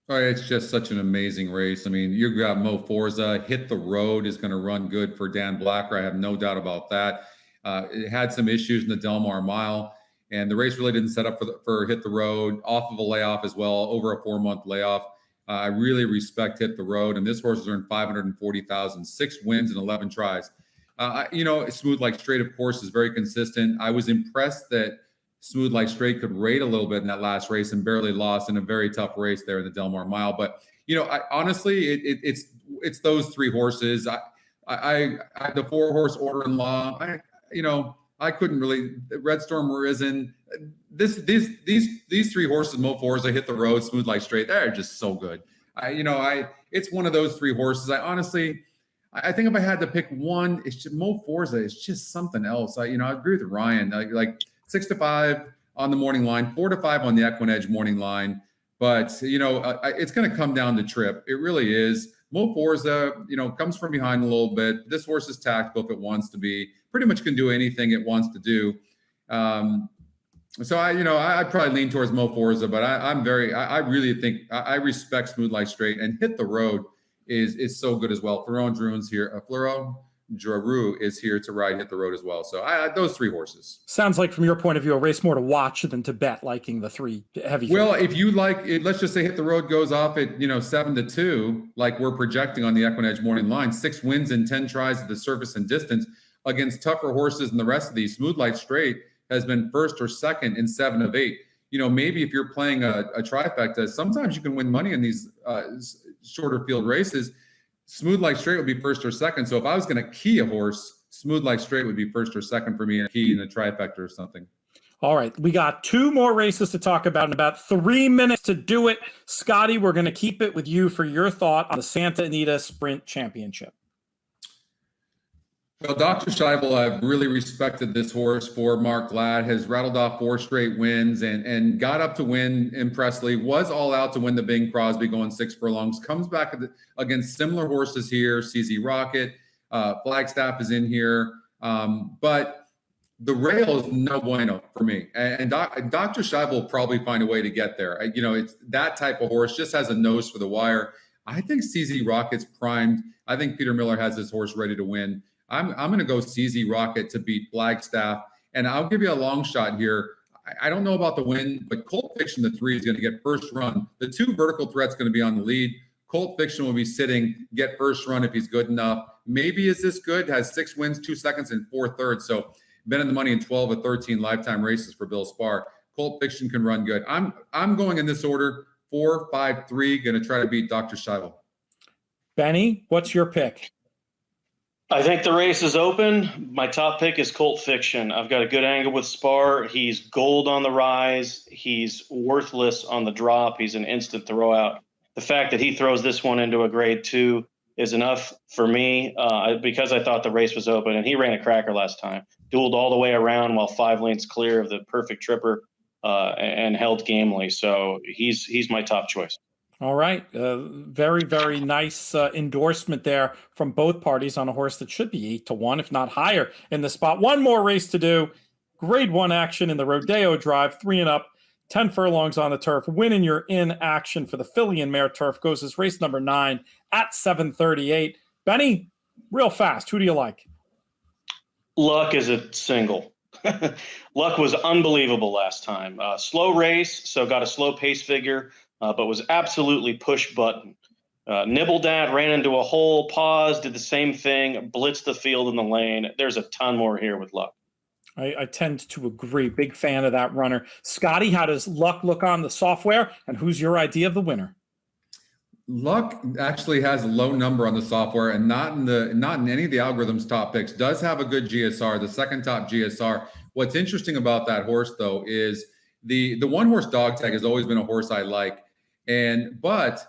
All right, it's just such an amazing race. I mean, you got Mo Forza. Hit the Road is going to run good for Dan Blacker. I have no doubt about that. It had some issues in the Del Mar Mile, and the race really didn't set up for Hit the Road, off of a layoff as well, over a 4-month layoff. I really respect Hit the Road, and this horse has earned $540,000, 6 wins and 11 tries. Smooth Like Straight, of course, is very consistent. I was impressed that Smooth Like Straight could rate a little bit in that last race and barely lost in a very tough race there in the Del Mar Mile. But I honestly, it's those 3 horses. I the 4-horse Order in Law. I couldn't really. Red Storm Risen. These 3 horses, Mo Forza, Hit the Road, Smooth Like Straight. They're just so good. It's one of those 3 horses. I think if I had to pick one, it's just Mo Forza. It's just something else. I agree with Ryan. Like 6-5 on the morning line, 4-5 on the Equinedge morning line. But, it's going to come down to trip. It really is. Mo Forza, comes from behind a little bit. This horse is tactical if it wants to be. Pretty much can do anything it wants to do. So I'd probably lean towards Mo Forza, but I really think I respect Smooth Like Straight, and Hit the Road is so good as well. Fleuron Drew is here to ride Hit the Road as well. So those 3 horses. Sounds like from your point of view, a race more to watch than to bet, liking the 3 heavy. Well, if you like it, let's just say Hit the Road goes off at 7-2, like we're projecting on the Equinedge morning line, 6 wins and 10 tries at the surface and distance against tougher horses and the rest of these. Smooth Like Straight has been first or second in 7 of 8. Maybe if you're playing a trifecta, sometimes you can win money in these shorter field races. Smooth Like Straight would be first or second. So if I was going to key a horse, Smooth Like Straight would be first or second for me, and key in a trifecta or something. All right, we got 2 more races to talk about in about 3 minutes to do it. Scotty, we're going to keep it with you for your thought on the Santa Anita Sprint Championship. Well, Dr. Scheibel, I've really respected this horse for Mark Glad, has rattled off 4 straight wins and got up to win impressively, was all out to win the Bing Crosby going 6 furlongs, comes back against similar horses here, CZ Rocket, Flagstaff is in here, but the rail is no bueno for me. And Dr. Scheibel will probably find a way to get there. It's that type of horse, just has a nose for the wire. I think CZ Rocket's primed. I think Peter Miller has his horse ready to win. I'm going to go CZ Rocket to beat Flagstaff, and I'll give you a long shot here. I don't know about the win, but Colt Fiction, the 3, is going to get first run. The 2 vertical threats going to be on the lead. Colt Fiction will be sitting, get first run if he's good enough. Maybe is this good? Has 6 wins, 2 seconds, and 4 thirds. So been in the money in 12 of 13 lifetime races for Bill Spar. Colt Fiction can run good. I'm going in this order: 4, 5, 3. Going to try to beat Dr. Scheibel. Benny, what's your pick? I think the race is open. My top pick is Colt Fiction. I've got a good angle with Spar. He's gold on the rise. He's worthless on the drop. He's an instant throwout. The fact that he throws this one into a grade 2 is enough for me because I thought the race was open, and he ran a cracker last time. Dueled all the way around while 5 lanes clear of the perfect tripper and held gamely. So he's my top choice. All right. Very, very nice endorsement there from both parties on a horse that should be 8-1, if not higher in the spot. One more race to do. Grade 1 action in the Rodeo Drive, 3 and up, 10 furlongs on the turf. Winning your in action for the filly and mare turf goes as race number 9 at 7:38. Benny, real fast, who do you like? Luck is a single. Luck was unbelievable last time. Slow race, so got a slow pace figure. But was absolutely push button. Nibbled at, ran into a hole, paused, did the same thing, blitzed the field in the lane. There's a ton more here with Luck. I tend to agree. Big fan of that runner. Scotty, how does Luck look on the software, and who's your idea of the winner? Luck actually has a low number on the software, and not in any of the algorithm's top picks. Does have a good GSR, the second top GSR. What's interesting about that horse, though, is the one horse dog tag has always been a horse I like. But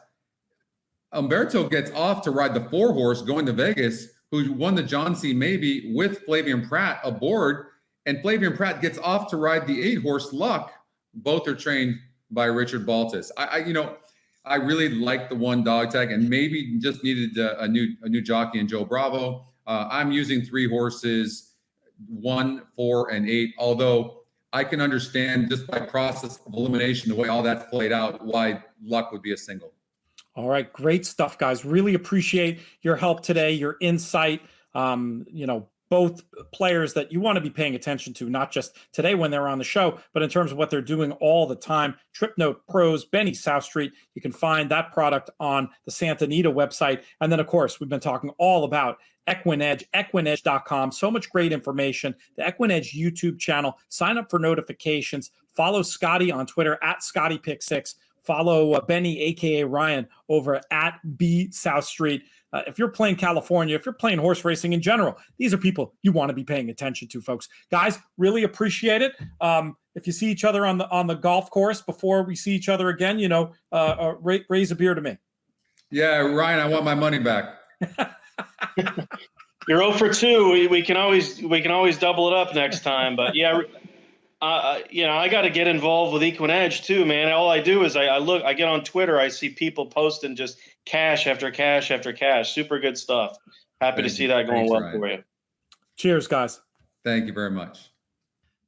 Umberto gets off to ride the 4 horse going to Vegas, who won the John C. Maybe with Flavian Pratt aboard, and Flavian Pratt gets off to ride the 8 horse Luck. Both are trained by Richard Baltus. I really like the one dog tag, and maybe just needed a new jockey in Joe Bravo. I'm using 3 horses, 1, 4, and 8. Although I can understand just by process of elimination, the way all that's played out, why Luck would be a single. All right. Great stuff, guys. Really appreciate your help today, your insight. Both players that you want to be paying attention to, not just today when they're on the show, but in terms of what they're doing all the time. TripNote Pros, Benny Southstreet. You can find that product on the Santa Anita website. And then, of course, we've been talking all about Equinedge, equinedge.com. So much great information. The Equinedge YouTube channel. Sign up for notifications. Follow Scotty on Twitter at ScottyPick6. Follow Benny, a.k.a. Ryan, over at B Southstreet. If you're playing California, if you're playing horse racing in general, these are people you want to be paying attention to, folks. Guys, really appreciate it. If you see each other on the golf course before we see each other again, raise a beer to me. Yeah, Ryan, I want my money back. You're 0 for 2. We can always double it up next time. But yeah, I got to get involved with Equinedge too, man. All I do is I get on Twitter. I see people posting just cash after cash after cash. Super good stuff. Happy to see that going well for you. Cheers, guys. Thank you very much.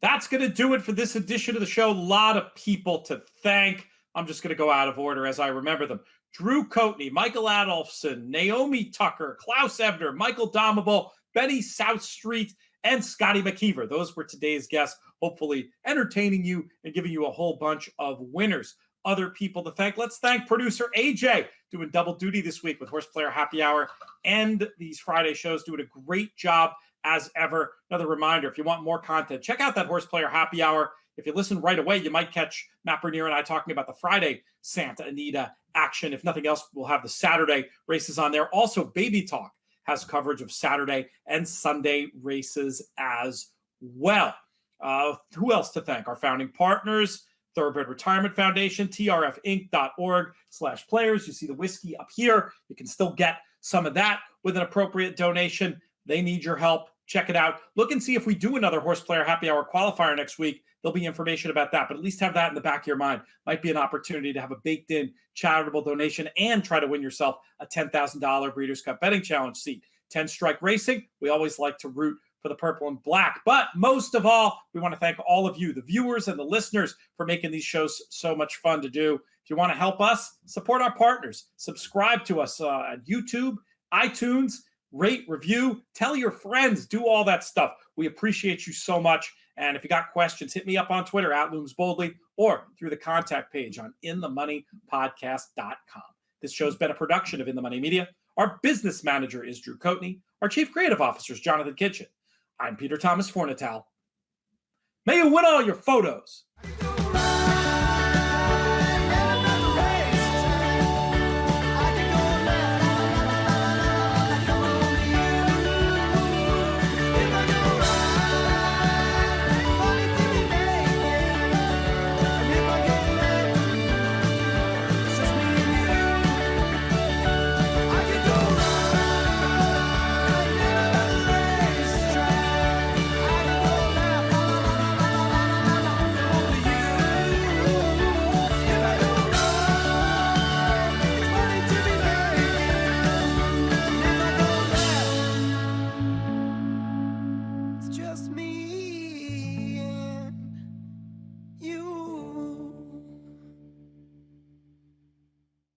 That's going to do it for this edition of the show. A lot of people to thank. I'm just going to go out of order as I remember them. Drew Coatney, Michael Adolphson, Naomi Tucker, Klaus Ebner, Michael Domabyl, Benny Southstreet, and Scotty Mckeever. Those were today's guests, hopefully entertaining you and giving you a whole bunch of winners. Other people to thank. Let's thank producer AJ, doing double duty this week with Horseplayer Happy Hour and these Friday shows, doing a great job as ever. Another reminder, if you want more content, check out that Horseplayer Happy Hour. If you listen right away, you might catch Matt Bernier and I talking about the Friday Santa Anita action. If nothing else, we'll have the Saturday races on there. Also, Baby Talk has coverage of Saturday and Sunday races as well. Who else to thank? Our founding partners, Thoroughbred Retirement Foundation, trfinc.org/players. You see the whiskey up here. You can still get some of that with an appropriate donation. They need your help. Check it out. Look and see if we do another Horseplayer Happy Hour qualifier next week. There'll be information about that, but at least have that in the back of your mind. Might be an opportunity to have a baked-in charitable donation and try to win yourself a $10,000 Breeders' Cup Betting Challenge seat. 10 Strike Racing, we always like to root for the purple and black. But most of all, we want to thank all of you, the viewers and the listeners, for making these shows so much fun to do. If you want to help us, support our partners. Subscribe to us on YouTube, iTunes, rate, review, tell your friends, do all that stuff. We appreciate you so much. And if you got questions, hit me up on Twitter @LoomsBoldly or through the contact page on inthemoneypodcast.com. This show's been a production of In the Money Media. Our business manager is Drew Coatney. Our chief creative officer is Jonathan Kitchen. I'm Peter Thomas Fornatal. May you win all your photos. Just me